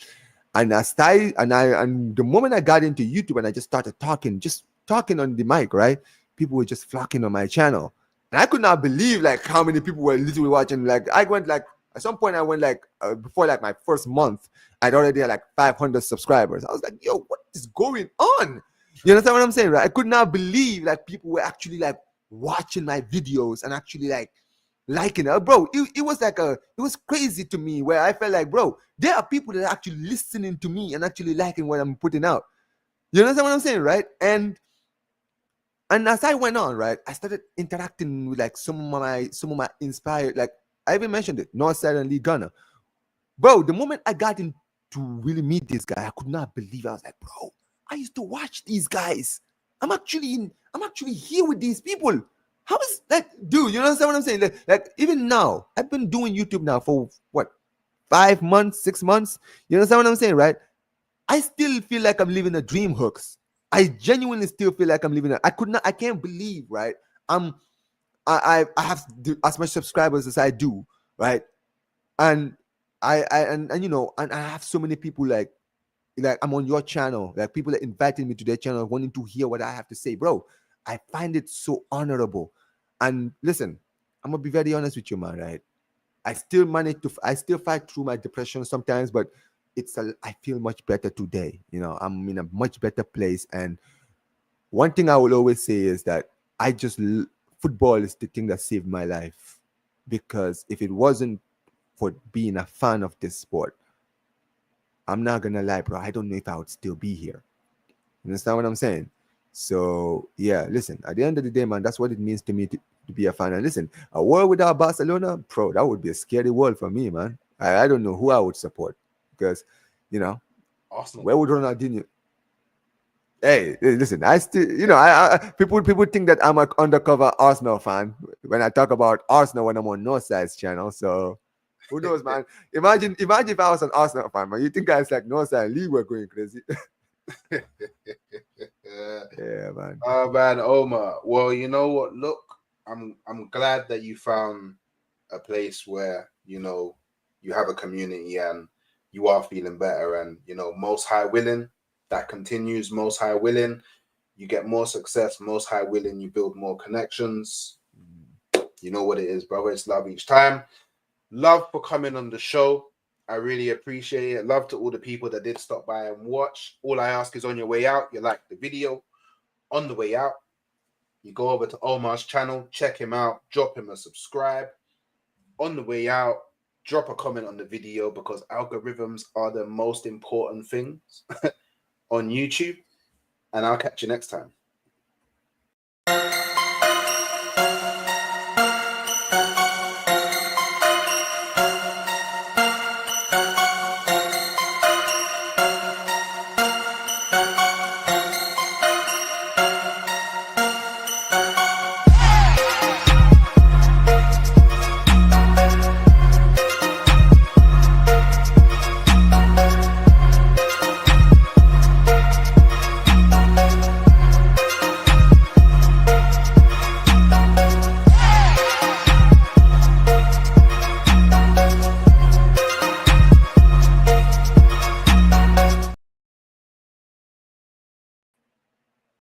And and the moment I got into YouTube and I just started just talking on the mic, right? People were just flocking on my channel. And I could not believe like how many people were literally watching. Like I went like at some point I went like before like my first month, I'd already had like 500 subscribers. I was like, yo, what is going on? You understand what I'm saying, right? I could not believe like people were actually like watching my videos and actually like liking it, bro. It was like it was crazy to me, where I felt like, bro, there are people that are actually listening to me and actually liking what I'm putting out. You understand what I'm saying, right? And as I went on, right, I started interacting with like some of my inspired, like I even mentioned it, Northside and Lee Gunner. Bro, the moment I got in to really meet this guy, I could not believe it. I was like, bro, I used to watch these guys. I'm actually here with these people. How is that, dude? You understand what I'm saying? Like even now, I've been doing YouTube now for what, 5 months, 6 months. You understand what I'm saying, right? I still feel like I'm living a dream, Hooks. I genuinely still feel like I'm living it. I can't believe, right? I have as much subscribers as I do, right? And and I have so many people like I'm on your channel, like people that invited me to their channel wanting to hear what I have to say, bro. I find it so honorable. And listen, I'm gonna be very honest with you, man, right? I still fight through my depression sometimes, but I feel much better today. I'm in a much better place. And one thing I will always say is that football is the thing that saved my life, because if it wasn't for being a fan of this sport, I'm not gonna lie, bro. I don't know if I would still be here. You understand what I'm saying? So yeah, listen. At the end of the day, man, that's what it means to me to be a fan. And listen, a world without Barcelona, bro, that would be a scary world for me, man. I don't know who I would support because, you know, Arsenal. where would Ronaldinho? Hey, listen, I still, people think that I'm an undercover Arsenal fan when I talk about Arsenal when I'm on Northside's channel. So who knows, man? Imagine if I was an Arsenal fan, man. You think guys like Northside League were going crazy? Yeah, man. Oh man, Omar. Well, you know what? Look, I'm glad that you found a place where you have a community and you are feeling better, and most high willing that continues. Most high willing, you get more success. Most high willing, you build more connections. You know what it is, brother. It's love each time. Love for coming on the show. I really appreciate it. Love to all the people that did stop by and watch. All I ask is on your way out, you like the video. On the way out, you go over to Omar's channel, check him out, drop him a subscribe. On the way out, drop a comment on the video because algorithms are the most important things on YouTube. And I'll catch you next time.